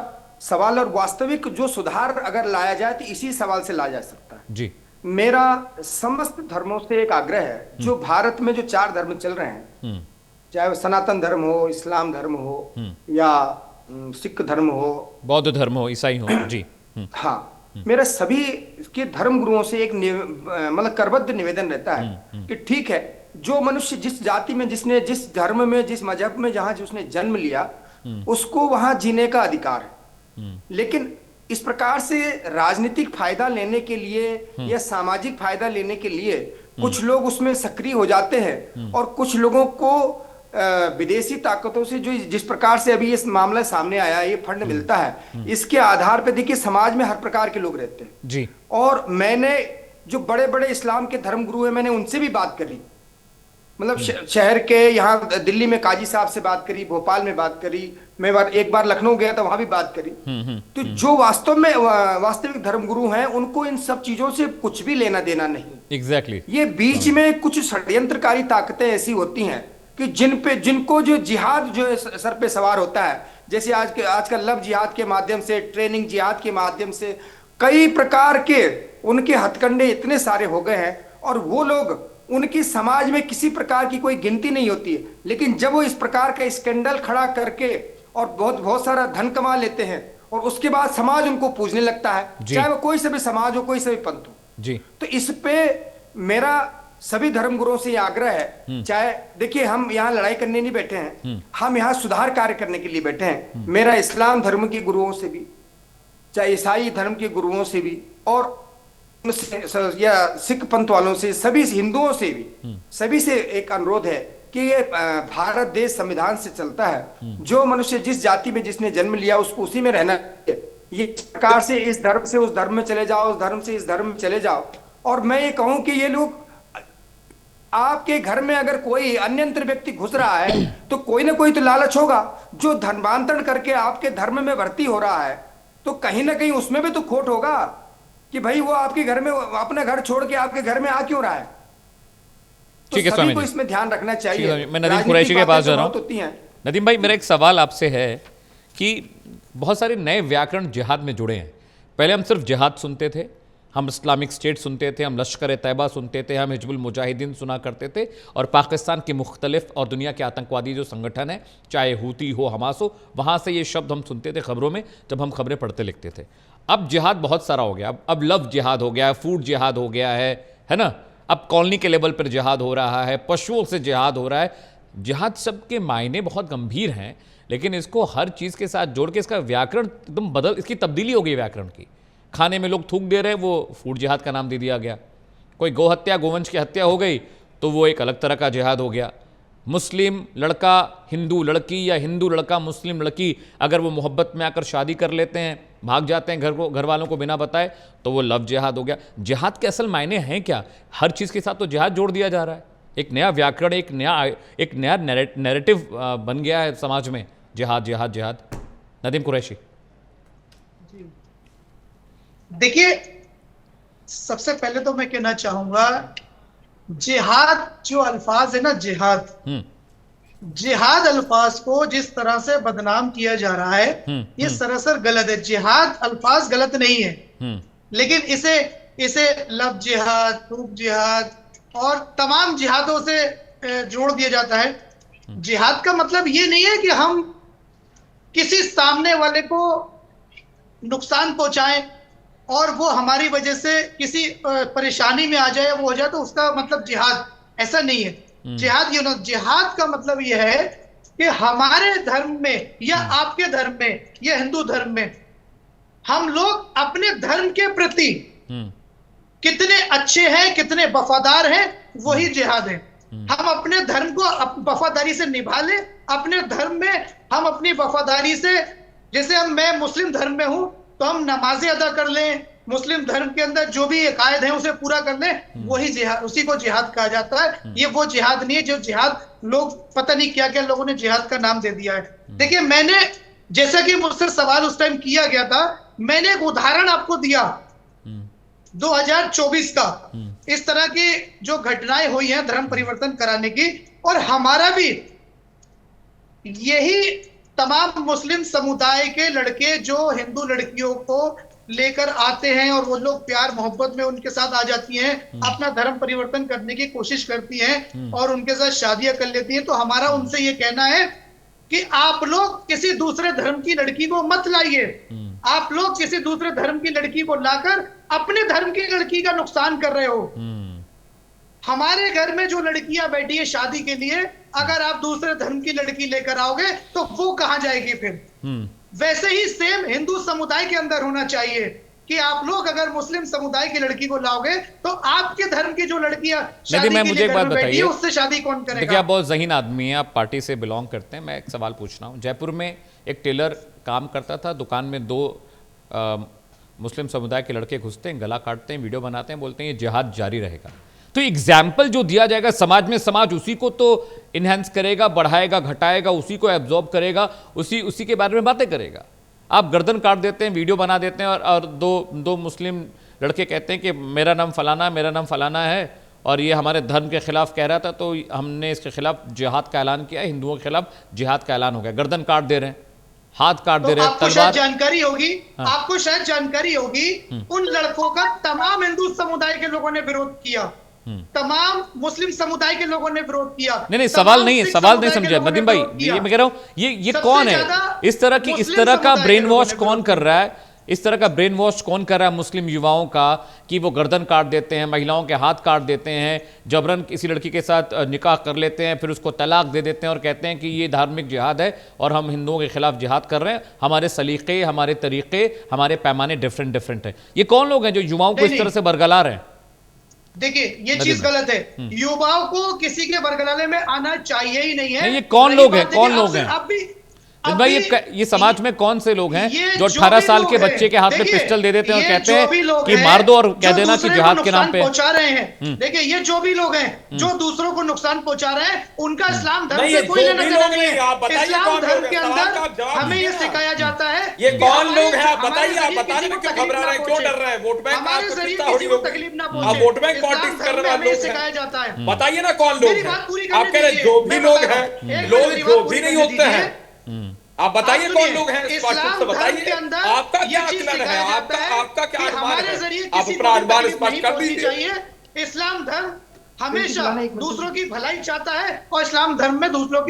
सवाल, और वास्तविक जो सुधार अगर लाया जाए तो इसी सवाल से लाया जा सकता है जी। मेरा समस्त धर्मों से एक आग्रह है, जो भारत में जो 4 धर्म चल रहे हैं, चाहे वो सनातन धर्म हो, इस्लाम धर्म हो, या सिख धर्म हो, बौद्ध धर्म हो, ईसाई हो, जी। हाँ, मेरा सभी के धर्म गुरुओं से एक मतलब करबद्ध निवेदन रहता है कि ठीक है, जो मनुष्य जिस जाति में, जिसने जिस धर्म में, जिस मजहब में जहां उसने जन्म लिया, उसको वहां जीने का अधिकार है। लेकिन इस प्रकार से राजनीतिक फायदा लेने के लिए या सामाजिक फायदा लेने के लिए कुछ लोग उसमें सक्रिय हो जाते हैं, और कुछ लोगों को विदेशी ताकतों से, जो जिस प्रकार से अभी इस मामला सामने आया, ये फंड मिलता है, इसके आधार पर देखिए समाज में हर प्रकार के लोग रहते हैं जी। और मैंने जो बड़े बड़े इस्लाम के धर्म गुरु हैं, मैंने उनसे भी बात करी, मतलब शहर के, यहाँ दिल्ली में काजी साहब से बात करी, भोपाल में बात करी, मैं एक बार लखनऊ गया था, वहां भी बात करी। तो जो वास्तव में वास्तविक धर्म गुरु हैं, उनको इन सब चीजों से कुछ भी लेना देना नहीं। एग्जैक्टली। ये बीच में कुछ षड्यंत्रकारी ताकतें ऐसी होती हैं कि जिनको जो जिहाद जो सर पे सवार होता है, जैसे आजकल लव जिहाद के माध्यम से, ट्रेनिंग जिहाद के माध्यम से, कई प्रकार के उनके हथकंडे इतने सारे हो गए हैं, और वो लोग, उनकी समाज में किसी प्रकार की कोई गिनती नहीं होती है, लेकिन जब वो इस प्रकार का स्कैंडल खड़ा करके और बहुत सारा धन कमा लेते हैं, और उसके बाद समाज उनको पूजने लगता है, चाहे वो कोई से भी समाज हो, कोई से भी पंथ हो जी। तो इस पे मेरा सभी धर्मगुरुओं से यह आग्रह है, चाहे देखिए, हम यहाँ लड़ाई करने नहीं बैठे हैं, हम यहाँ सुधार कार्य करने के लिए बैठे हैं। मेरा इस्लाम धर्म के गुरुओं से भी, चाहे ईसाई धर्म के गुरुओं से भी, और या सिख पंथ वालों से, सभी हिंदुओं से भी, सभी से एक अनुरोध है कि ये भारत देश संविधान से चलता है। जो मनुष्य जिस जाति में जिसने जन्म लिया उसको उसी में रहना चाहिए। ये सरकार से इस धर्म से उस धर्म में चले जाओ, उस धर्म से इस धर्म में चले जाओ। और मैं ये कहूं कि ये लोग, आपके घर में अगर कोई अन्यंत्र व्यक्ति घुस रहा है तो कोई ना कोई तो लालच होगा। जो धर्मांतरण करके आपके धर्म में भर्ती हो रहा है तो कहीं ना कहीं उसमें भी तो खोट होगा कि भाई वो आपके घर में अपना घर छोड़ के आपके घर में आ क्यों रहा है। तो ठीक है सभी स्वामी को जी, इसमें ध्यान रखना चाहिए। मैं नदीम कुरैशी के पास जा रहा हूं। नदीम भाई, मेरा एक सवाल आपसे है कि बहुत सारे नए व्याकरण जिहाद में जुड़े हैं। पहले हम सिर्फ जिहाद सुनते थे, हम इस्लामिक स्टेट सुनते थे, हम लश्कर तैयबा सुनते थे, हम हिजबुल मुजाहिदीन सुना करते थे, और पाकिस्तान के मुख्तलिफ और दुनिया के आतंकवादी जो संगठन है, चाहे हूती हो, हमास हो, वहाँ से ये शब्द हम सुनते थे खबरों में जब हम खबरें पढ़ते लिखते थे। अब जिहाद बहुत सारा हो गया। अब लव जिहाद हो गया है, फूड जिहाद हो गया है ना। अब कॉलोनी के लेवल पर जिहाद हो रहा है, पशुओं से जिहाद हो रहा है। जिहाद शब्द के मायने बहुत गंभीर हैं, लेकिन इसको हर चीज़ के साथ जोड़ के इसका व्याकरण एकदम इसकी तब्दीली हो गई व्याकरण की। खाने में लोग थूक दे रहे हैं, वो फूड जिहाद का नाम दे दिया गया। कोई गौ हत्या, गोवंश की हत्या हो गई तो वो एक अलग तरह का जिहाद हो गया। मुस्लिम लड़का हिंदू लड़की या हिंदू लड़का मुस्लिम लड़की अगर वो मोहब्बत में आकर शादी कर लेते हैं, भाग जाते हैं घर वालों को बिना बताए, तो वो लव जिहाद हो गया। जिहाद के असल मायने हैं क्या? हर चीज़ के साथ तो जिहाद जोड़ दिया जा रहा है। एक नया व्याकरण, एक नया नैरेटिव बन गया है समाज में, जिहाद जिहाद जिहाद। नदीम कुरैशी, देखिए, सबसे पहले तो मैं कहना चाहूंगा, जिहाद जो अल्फाज है ना, जिहाद अल्फाज को जिस तरह से बदनाम किया जा रहा है ये सरासर गलत है। जिहाद अल्फाज गलत नहीं है, लेकिन इसे लव जिहाद, फूक जिहाद और तमाम जिहादों से जोड़ दिया जाता है। जिहाद का मतलब ये नहीं है कि हम किसी सामने वाले को नुकसान पहुंचाएं और वो हमारी वजह से किसी परेशानी में आ जाए, वो हो जाए, तो उसका मतलब जिहाद ऐसा नहीं है। जिहाद का मतलब यह है कि हमारे धर्म में या आपके धर्म में या हिंदू धर्म में हम लोग अपने धर्म के प्रति कितने अच्छे हैं, कितने वफादार हैं, वही जिहाद है। हम अपने धर्म को वफादारी से निभा लें। अपने धर्म में हम अपनी वफादारी से, जैसे मैं मुस्लिम धर्म में हूं तो हम नमाजें अदा कर लें, मुस्लिम धर्म के अंदर जो भी कायद है उसे पूरा कर लें, वही जिहाद, उसी को जिहाद कहा जाता है। ये वो जिहाद नहीं है जो जिहाद लोग पता नहीं क्या क्या लोगों ने जिहाद का नाम दे दिया है। देखिए, मैंने, जैसा कि मुझसे सवाल उस टाइम किया गया था, मैंने एक उदाहरण आपको दिया 2024 का, इस तरह की जो घटनाएं हुई हैं धर्म परिवर्तन कराने की, और हमारा भी यही तमाम मुस्लिम समुदाय के लड़के जो हिंदू लड़कियों को लेकर आते हैं और वो लोग प्यार मोहब्बत में उनके साथ आ जाती हैं, अपना धर्म परिवर्तन करने की कोशिश करती हैं और उनके साथ शादियां कर लेती हैं, तो हमारा उनसे ये कहना है कि आप लोग किसी दूसरे धर्म की लड़की को मत लाइए। आप लोग किसी दूसरे धर्म की लड़की को लाकर अपने धर्म की लड़की का नुकसान कर रहे हो। हमारे घर में जो लड़कियां बैठी है शादी के लिए, अगर आप दूसरे धर्म की लड़की लेकर आओगे तो वो कहां जाएगी फिर? वैसे ही सेम हिंदू समुदाय के अंदर होना चाहिए कि आप लोग अगर मुस्लिम समुदाय की लड़की को लाओगे तो आपके धर्म की जो लड़कियां शादी के लिए घर में बैठी है उससे शादी कौन करेगा? देखिए, आप बहुत ज़हीन आदमी हैं, आप पार्टी से बिलोंग करते हैं। मैं एक सवाल पूछ रहा हूँ। जयपुर में एक टेलर काम करता था, दुकान में 2 मुस्लिम समुदाय के लड़के घुसते हैं, गला काटते हैं, वीडियो बनाते हैं, बोलते हैं ये जिहाद जारी रहेगा। तो एग्जाम्पल जो दिया जाएगा समाज में, समाज उसी को तो इन्हेंस करेगा, बढ़ाएगा, घटाएगा, उसी को एब्जॉर्ब करेगा, उसी के बारे में बातें करेगा। आप गर्दन काट देते हैं, वीडियो बना देते हैं, और दो मुस्लिम लड़के कहते हैं कि मेरा नाम फलाना है और ये हमारे धर्म के खिलाफ कह रहा था, तो हमने इसके खिलाफ जिहाद का ऐलान किया, हिंदुओं के खिलाफ जिहाद का ऐलान हो गया। गर्दन काट दे रहे हैं, हाथ काट दे रहे हैं, आपको शायद जानकारी होगी, आपको शायद जानकारी होगी, उन लड़कों का तमाम हिंदू समुदाय के लोगों ने विरोध किया, तमाम मुस्लिम समुदाय के लोगों ने विरोध किया। नहीं, सवाल नहीं समझे नदीम भाई। ये मैं कह रहा हूं, ये कौन है इस तरह का ब्रेन वॉश कौन कर रहा है? इस तरह का ब्रेन वॉश कौन कर रहा है मुस्लिम युवाओं का कि वो गर्दन काट देते हैं, महिलाओं के हाथ काट देते हैं, जबरन किसी लड़की के साथ निकाह कर लेते हैं, फिर उसको तलाक दे देते हैं और कहते हैं कि ये धार्मिक जिहाद है और हम हिंदुओं के खिलाफ जिहाद कर रहे हैं, हमारे सलीके, हमारे तरीके, हमारे पैमाने डिफरेंट हैं। ये कौन लोग हैं जो युवाओं को इस तरह से बरगला रहे हैं? देखिए ये चीज गलत है, युवाओं को किसी के बरगलाने में आना चाहिए ही नहीं है। नहीं, ये कौन लोग हैं, कौन लोग हैं? अब भी भाई ये समाज में कौन से लोग हैं जो 18 साल के बच्चे के हाथ में पिस्टल दे देते हैं और कहते हैं कि मार दो और कह देना कि जिहाद के नाम पे पहुंचा रहे हैं। देखिए ये जो भी लोग हैं जो दूसरों को नुकसान पहुंचा रहे हैं, उनका इस्लाम धर्म से कोई लेना देना नहीं है। इस्लाम धर्म के अंदर हमें ये सिखाया जाता है। ये कौन लोग हैं आप बताइए, आप बताने में क्यों घबरा रहे हैं, क्यों डर रहे हैं? वोट बैंक हमारे जरिए किसी को तकलीफ ना पहुंचे, वोट बैंक पॉलिटिक्स करने वाले लोग सिखाया जाता है। बताइए ना कौन लोग हैं? आप कह रहे जो भी लोग हैं, लोग जो भी नहीं होते हैं, आप बताइए कौन लोग हैं? स्पष्ट से बताइए, आपका क्या आकलन है, आपका क्या अनुमान है? आप अपना अनुमान स्पष्ट कर दीजिए। इस्लाम धर्म हमेशा दूसरों की भलाई चाहता है और इस्लाम धर्म में दूसरों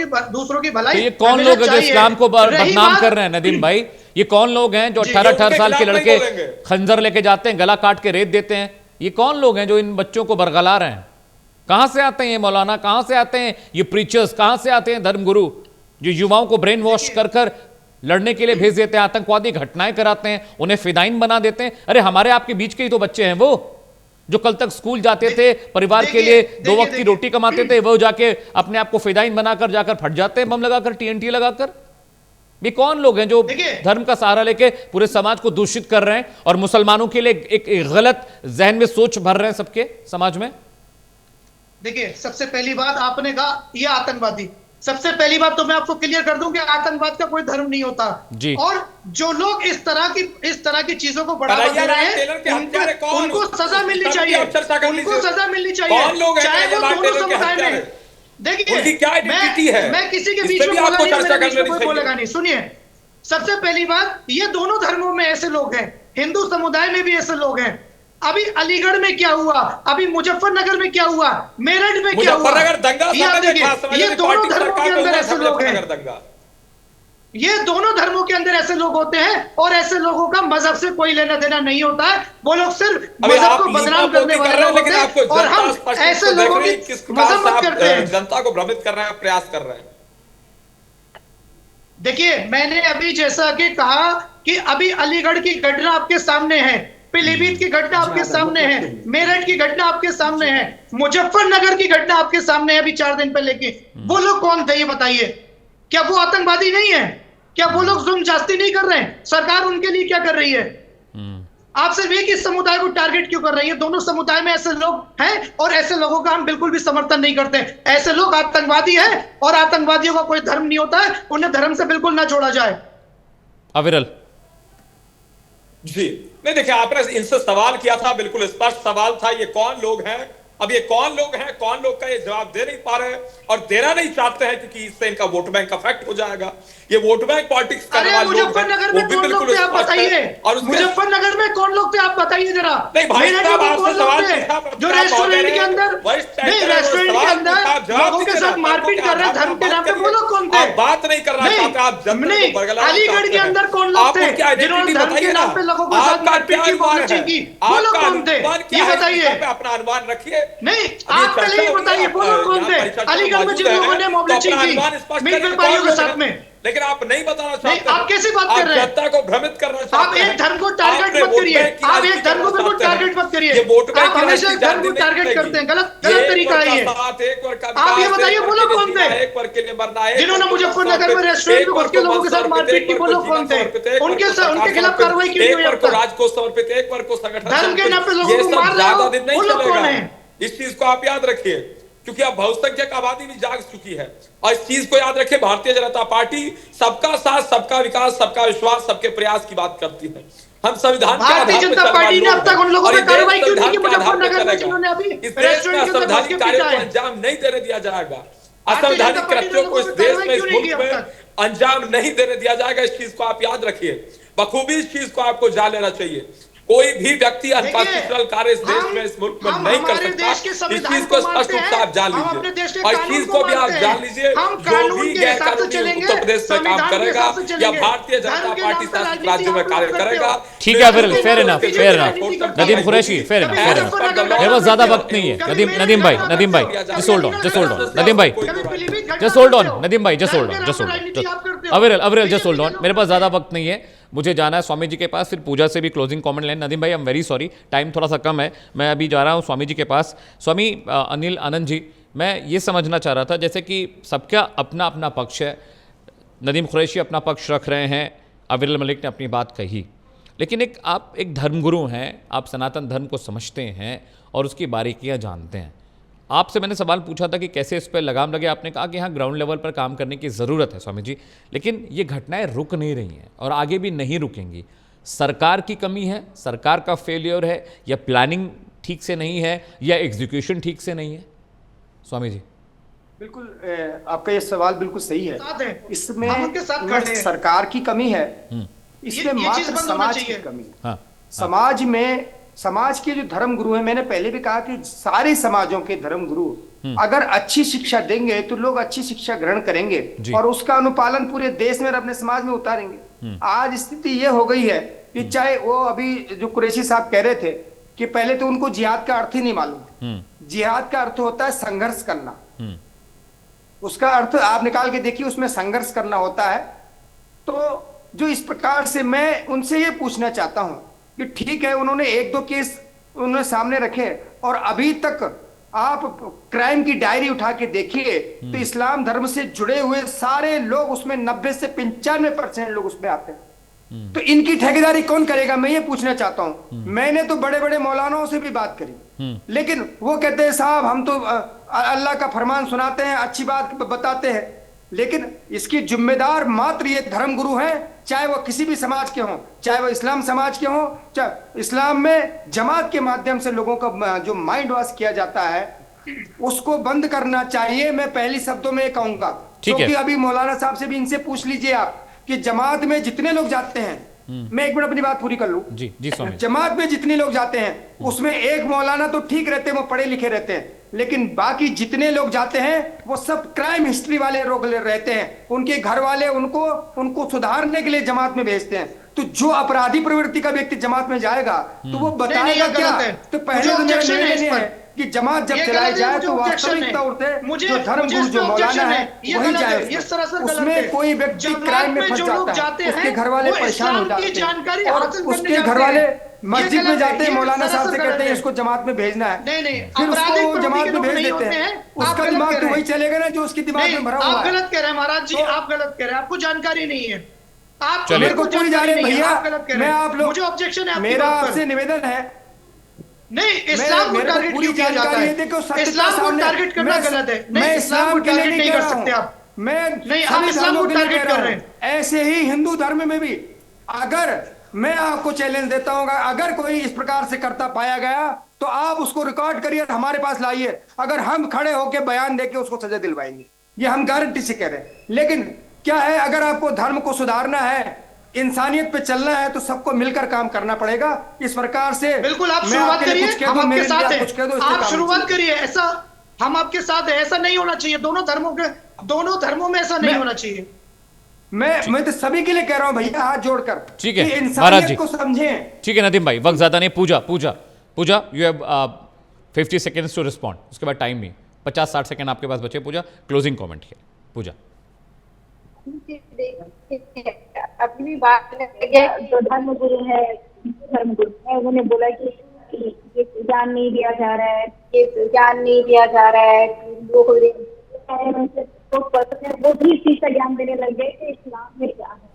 की भलाई। ये कौन लोग हैं जो इस्लाम को बदनाम कर रहे हैं नदीम भाई? ये कौन लोग हैं जो 18 साल के लड़के खंजर लेके जाते हैं, गला काट के रेत देते हैं? ये कौन लोग हैं जो इन बच्चों को बरगला रहे हैं? कहां से आते हैं ये मौलाना, कहां से आते हैं ये प्रीचर्स, कहां से आते हैं धर्मगुरु जो युवाओं को ब्रेन वॉश कर कर लड़ने के लिए भेज देते हैं, आतंकवादी घटनाएं कराते हैं, उन्हें फिदाइन बना देते हैं? अरे हमारे आपके बीच के ही तो बच्चे हैं वो, जो कल तक स्कूल जाते थे, परिवार के लिए 2 वक्त की रोटी कमाते थे, वो जाके अपने आप को फिदाइन बनाकर जाकर फट जाते हैं बम लगाकर, TNT लगाकर। ये कौन लोग हैं जो धर्म का सहारा लेके पूरे समाज को दूषित कर रहे हैं और मुसलमानों के लिए एक गलत जहन में सोच भर रहे हैं सबके समाज में? देखिए सबसे पहली बात आपने कहा ये आतंकवादी। सबसे पहली बात तो मैं आपको क्लियर कर दूं कि आतंकवाद का कोई धर्म नहीं होता जी। और जो लोग इस तरह की चीजों को बढ़ावा दे रहे हैं उनको सजा मिलनी चाहिए, उनको सजा मिलनी चाहिए, चाहे वो दोनों समुदाय में। देखिए मैं किसी के बीच में कोई बोलेगा नहीं। सुनिए, सबसे पहली बात, ये दोनों धर्मों में ऐसे लोग हैं, हिंदू समुदाय में भी ऐसे लोग हैं। अभी अलीगढ़ में क्या हुआ, अभी मुजफ्फरनगर में क्या हुआ, मेरठ में क्या हुआ, ये दोनों धर्मों के अंदर ऐसे लोग हैं, ये दोनों धर्मों के अंदर ऐसे लोग होते हैं और ऐसे लोगों का मजहब से कोई लेना देना नहीं होता है। वो लोग सिर्फ मजहब को बदनाम करने वाले लोग होते हैं और हम ऐसे लोगों की मजम्मत करते हैं, जनता को भ्रमित कर रहे हैं, प्रयास कर रहे हैं। देखिए मैंने अभी जैसा कि कहा कि अभी अलीगढ़ की घटना आपके सामने है, पीलीभीत की घटना आपके सामने है, मेरठ की घटना आपके सामने है, मुजफ्फरनगर की घटना आपके सामने है अभी 4 दिन पहले की। वो लोग कौन थे ये बताइए? क्या वो आतंकवादी नहीं है? क्या वो लोग जुल्म जास्ती नहीं कर रहे हैं? सरकार उनके लिए क्या कर रही है? आप सिर्फ एक ही समुदाय को टारगेट क्यों कर रही है? दोनों समुदाय में ऐसे लोग हैं और ऐसे लोगों का हम बिल्कुल भी समर्थन नहीं करते। ऐसे लोग आतंकवादी हैं और आतंकवादियों का कोई धर्म नहीं होता है, उन्हें धर्म से बिल्कुल ना जोड़ा जाए। अविरल जी नहीं, देखिए आपने इनसे सवाल किया था, बिल्कुल स्पष्ट सवाल था, ये कौन लोग हैं? अब ये कौन लोग हैं, कौन लोग का ये जवाब दे नहीं पा रहे हैं और देना नहीं चाहते हैं क्योंकि इससे इनका वोट बैंक अफेक्ट हो जाएगा। ये वोट बैंक पॉलिटिक्स करने वाले लोग हैं, मुजफ्फरनगर में कौन लोग थे आप बताइए? और मुजफ्फरनगर में कौन लोग थे आप बताइए जरा। नहीं भाई साहब आपसे सवाल पूछा, जो रेस्टोरेंट के अंदर रेस्टोरेंट के अंदर लोगों के साथ मारपीट कर रहे धर्म के नाम पे, वो लोग कौन थे? आप बात नहीं करना चाहते, आप जनता को बरगलाना चाहते हैं। अलीगढ़ के अंदर कौन लोग थे जिन्होंने धर्म के नाम पे लोगों के साथ मारपीट की कोशिश की? वो लोग कौन थे ये बताइए। अपना अनुमान रखिए। नहीं आप पहले ये बताइए वो लोग कौन थे अलीगढ़ में जिन लोगों ने मोबिलिटी की मीट व्यापारियों के साथ में? लेकिन आप नहीं बताना चाहते। आप कैसी बात कर रहे हैं? जनता को भ्रमित करना चाहते हैं। आप एक धर्म को टारगेट मत करिए, आप एक धर्म को बिल्कुल टारगेट मत करिए। आप हमेशा एक धर्म को टारगेट करते हैं, गलत तरीका है ये। आप ये बताइए वो लोग कौन थे जिन्होंने मुजफ्फरनगर में रेस्टोरेंट में घुस के लोगों के साथ मारपीट की? वो लोग कौन थे? उनके खिलाफ कार्रवाई क्यों नहीं हुई अब तक? राज को समर्पित, एक वर्ग को संगठन धर्म के नाम पे लोगों को मार रहे हो, वो लोग कौन है? इस चीज को आप याद रखिए क्योंकि अब बहुसंख्यक आबादी भी जाग चुकी है और इस चीज को याद रखिए, भारतीय जनता पार्टी सबका साथ, सबका विकास, सबका विश्वास, सबके प्रयास की बात करती है। हम संविधान भारतीय जनता पार्टी ने अब तक उन लोगों पर कार्रवाई क्यों नहीं की मुजफ्फरनगर में जिन्होंने अभी रेस्टोरेंट के अंदर कार्यों को अंजाम नहीं देने दिया जाएगा, असंवैधानिक कृत्यों को इस देश में, इस मुल्क में अंजाम नहीं देने दिया जाएगा। इस चीज को आप याद रखिए, बखूबी इस चीज को आपको जान लेना चाहिए। कोई भी व्यक्ति अनकॉन्स्टिट्यूशनल कार्य इस देश में, इस मुल्क में नहीं कर सकता। इस चीज को स्पष्ट रूप से आप जान लीजिए और इस चीज को भी आप जान लीजिए, जो भी गैर कानूनी उत्तर प्रदेश में काम करेगा या भारतीय जनता पार्टी शासित राज्यों में कार्य करेगा। ठीक है, fair enough, fair enough. Nadeem Qureshi, fair enough, fair enough. मेरे पास ज्यादा वक्त नहीं है। नदीम भाई, just hold on, just hold on. Nadeem भाई जस्ट होल्ड ऑन, नदीम भाई just hold on, just hold on. Aviral just hold on, मेरे पास ज्यादा वक्त नहीं है। मुझे जाना है स्वामी जी के पास, फिर पूजा से भी क्लोजिंग कमेंट लें। नदीम भाई, आई एम वेरी सॉरी, टाइम थोड़ा सा कम है, मैं अभी जा रहा हूँ स्वामी जी के पास। स्वामी अनिल आनंद जी, मैं ये समझना चाह रहा था, जैसे कि सबका अपना अपना पक्ष है, नदीम कुरैशी अपना पक्ष रख रहे हैं, अविरल मलिक ने अपनी बात कही, लेकिन आप एक धर्मगुरु हैं, आप सनातन धर्म को समझते हैं और उसकी बारीकियां जानते हैं। आपसे मैंने सवाल पूछा था कि कैसे इस पर लगाम लगे, आपने कहा कि हाँ ग्राउंड लेवल पर काम करने की ज़रूरत है स्वामी जी, लेकिन ये घटनाएं रुक नहीं रही हैं और आगे भी नहीं रुकेंगी। सरकार की कमी है, सरकार का फेलियर है, या प्लानिंग ठीक से नहीं है, या एग्जीक्यूशन ठीक से नहीं है? स्वामी जी बिल्कुल, आपका ये सवाल बिल्कुल सही है। इसमें हम उनके साथ खड़े हैं। सरकार की कमी है, इसमें ये चीज़ मात्र बंद होना समाज की चाहिए। कमी है। हाँ, समाज में, समाज के जो धर्म गुरु हैं, मैंने पहले भी कहा कि सारे समाजों के धर्म गुरु अगर अच्छी शिक्षा देंगे तो लोग अच्छी शिक्षा ग्रहण करेंगे और उसका अनुपालन पूरे देश में और अपने समाज में उतारेंगे। आज स्थिति ये हो गई है कि चाहे वो अभी जो कुरैशी साहब कह रहे थे कि पहले तो उनको जिहाद का अर्थ ही नहीं मालूम। जिहाद का अर्थ होता है संघर्ष करना, उसका अर्थ आप निकाल के देखिए, उसमें संघर्ष करना होता है। तो जो इस प्रकार से मैं उनसे ये पूछना चाहता हूं कि ठीक है, उन्होंने एक दो केस उन्होंने सामने रखे और अभी तक आप क्राइम की डायरी उठा के देखिए तो इस्लाम धर्म से जुड़े हुए सारे लोग उसमें 90 से 95% लोग उसमें आते हैं। तो इनकी ठेकेदारी कौन करेगा, मैं ये पूछना चाहता हूं। मैंने तो बड़े बड़े मौलानाओं से भी बात करी, लेकिन वो कहते हैं साहब हम तो अल्लाह का फरमान सुनाते हैं, अच्छी बात बताते हैं, लेकिन इसकी जिम्मेदार मात्र ये धर्म गुरु हैं, चाहे वो किसी भी समाज के हों, चाहे वो इस्लाम समाज के हों, चाहे इस्लाम में जमात के माध्यम से लोगों का जो माइंड वॉश किया जाता है उसको बंद करना चाहिए। मैं पहली शब्दों में कहूंगा, क्योंकि अभी मौलाना साहब से भी इनसे पूछ लीजिए आप कि जमात में जितने लोग जाते हैं, मैं एक मिनट अपनी बात पूरी कर लूं। जी जी स्वामी। जमात में जितने लोग जाते हैं उसमें एक मौलाना तो ठीक रहते हैं, वो पढ़े लिखे रहते हैं, लेकिन बाकी जितने लोग जाते हैं वो सब क्राइम हिस्ट्री वाले लोग रहते हैं। उनके घर वाले उनको सुधारने के लिए जमात में भेजते हैं। तो जो अपराधी प्रवृत्ति का व्यक्ति जमात में जाएगा तो वो बताएगा क्या? तो पहले तो मेरा निर्णय है कि जमात जब चलाई जाए तो वास्तविक तौर पे जो धर्म गुरु जो मौलाना है वही जाए, उसमें कोई व्यक्ति क्राइम में फंस जाता है, उसके घर वाले परेशान हो जाते हैं और उसके घर वाले मस्जिद में जाते हैं, मौलाना साहब से कहते हैं इसको जमात में भेजना है, फिर उसको जमात में भेज देते हैं। उसका दिमाग तो वही चलेगा ना जो उसके दिमाग में भरा हुआ है। आप गलत कह रहे हैं महाराज जी, आप गलत कह रहे हैं, आपको जानकारी नहीं है। आप मेरे को पूरी जा रहे हैं भैया, मैं आप लोग, मुझे ऑब्जेक्शन है, मेरा आपसे निवेदन है, नहीं इस्लाम को टारगेट क्यों किया जाता है? इस्लाम को टारगेट करना गलत है। नहीं, इस्लाम को टारगेट नहीं कर सकते आप। नहीं, आप इस्लाम को टारगेट कर रहे हैं। ऐसे ही हिंदू धर्म में भी अगर मैं आपको चैलेंज देता हूं, अगर कोई इस प्रकार से करता पाया गया तो आप उसको रिकॉर्ड करिए, हमारे पास लाइए, अगर हम खड़े होकर बयान देके उसको सजा दिलवाएंगे, ये हम गारंटी से कह रहे हैं। लेकिन क्या है, अगर आपको धर्म को सुधारना है, इंसानियत पे चलना है, तो सबको मिलकर काम करना पड़ेगा। इस प्रकार से बिल्कुल आप शुरुआत करिए, हम आपके साथ हैं, आप शुरुआत करिए। ऐसा हम आपके साथ है, ऐसा नहीं होना चाहिए। दोनों धर्मों में ऐसा नहीं होना चाहिए। मैं तो सभी के लिए कह रहा हूं भैया, हाथ जोड़कर, ठीक है इंसानियत को समझें। ठीक है नदीम भाई, वक्त ज्यादा नहीं। Puja you have 50 seconds to respond, उसके बाद टाइम नहीं, 50-60 सेकेंड आपके पास बचे। पूजा क्लोजिंग कमेंट है। पूजा अपनी बात जो धर्मगुरु है, उन्होंने बोला कि ये ज्ञान नहीं दिया जा रहा है, ये ज्ञान नहीं दिया जा रहा है लोगों को, वो भी इस चीज का ज्ञान देने लग गए कि इस्लाम में क्या है।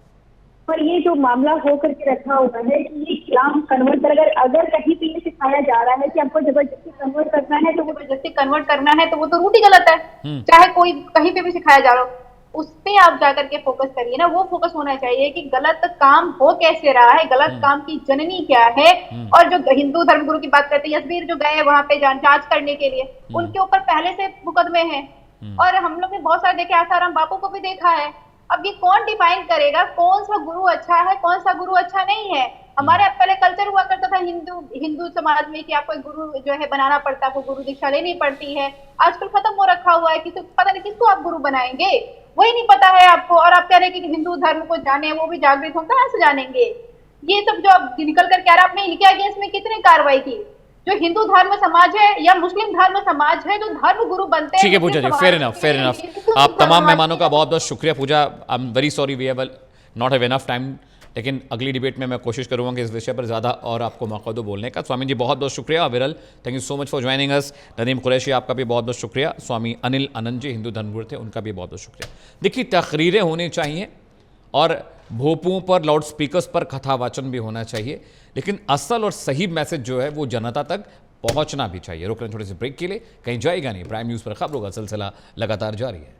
पर ये जो मामला हो करके रखा हुआ है कि ये इस्लाम कन्वर्ट अगर कहीं भी ये सिखाया जा रहा है कि आपको जबरदस्ती कन्वर्ट करना है, तो वो जबरदस्ती कन्वर्ट करना है तो वो तो रूट ही गलत है। चाहे कोई कहीं पे भी सिखाया जा रहा हो, उस पे आप जाकर के फोकस करिए ना। वो फोकस होना चाहिए कि गलत काम हो कैसे रहा है, गलत काम की जननी क्या है। और जो हिंदू धर्मगुरु की बात करते हैं, यशवीर जो गए वहां पे जांच करने के लिए, उनके ऊपर पहले से मुकदमे हैं। और हम लोग ने बहुत सारे देखे, आसाराम बापू को भी देखा है। अब ये कौन डिफाइन करेगा कौन सा गुरु अच्छा है, कौन सा गुरु अच्छा नहीं है? हमारे पहले कल्चर हुआ करता था हिंदू समाज में कि आपको गुरु जो है बनाना पड़ता है, आपको गुरु दीक्षा लेनी पड़ती है। आजकल खत्म हो रखा हुआ है, किसी पता नहीं किसको आप गुरु बनाएंगे, वही नहीं पता है आपको। और आप कह रहे हैं कि हिंदू धर्म को जाने, वो भी जागृत हो, कहां से जानेंगे? ये सब जो आप निकल कर कह रहे, आपने इनके अगेंस्ट में कितनी कार्रवाई की? जो हिंदू धर्म समाज है या मुस्लिम धर्म समाज है, जो धर्म गुरु बनते हैं। ठीक है पूजा जी, फेयर इनफ। आप तमाम मेहमानों का बहुत बहुत शुक्रिया। Puja, I am very sorry, we have not have enough time लेकिन अगली डिबेट में मैं कोशिश करूँगा कि इस विषय पर ज़्यादा और आपको मौका दो बोलने का। स्वामी जी बहुत बहुत शुक्रिया। विरल, thank you so much for joining us. Nadeem Qureshi, आपका भी बहुत बहुत शुक्रिया। स्वामी अनिल आनंद जी हिंदू धर्मगुरु थे, उनका भी बहुत बहुत शुक्रिया। देखिए, तकरीरें होनी चाहिए और भोपुओं पर, लाउड स्पीकर्स पर कथावाचन भी होना चाहिए, लेकिन असल और सही मैसेज जो है वो जनता तक पहुंचना भी चाहिए। रुक रहे हैं थोड़े से ब्रेक के लिए, कहीं जाएगा नहीं। प्राइम न्यूज़ पर खबरों का सिलसिला लगातार जारी है।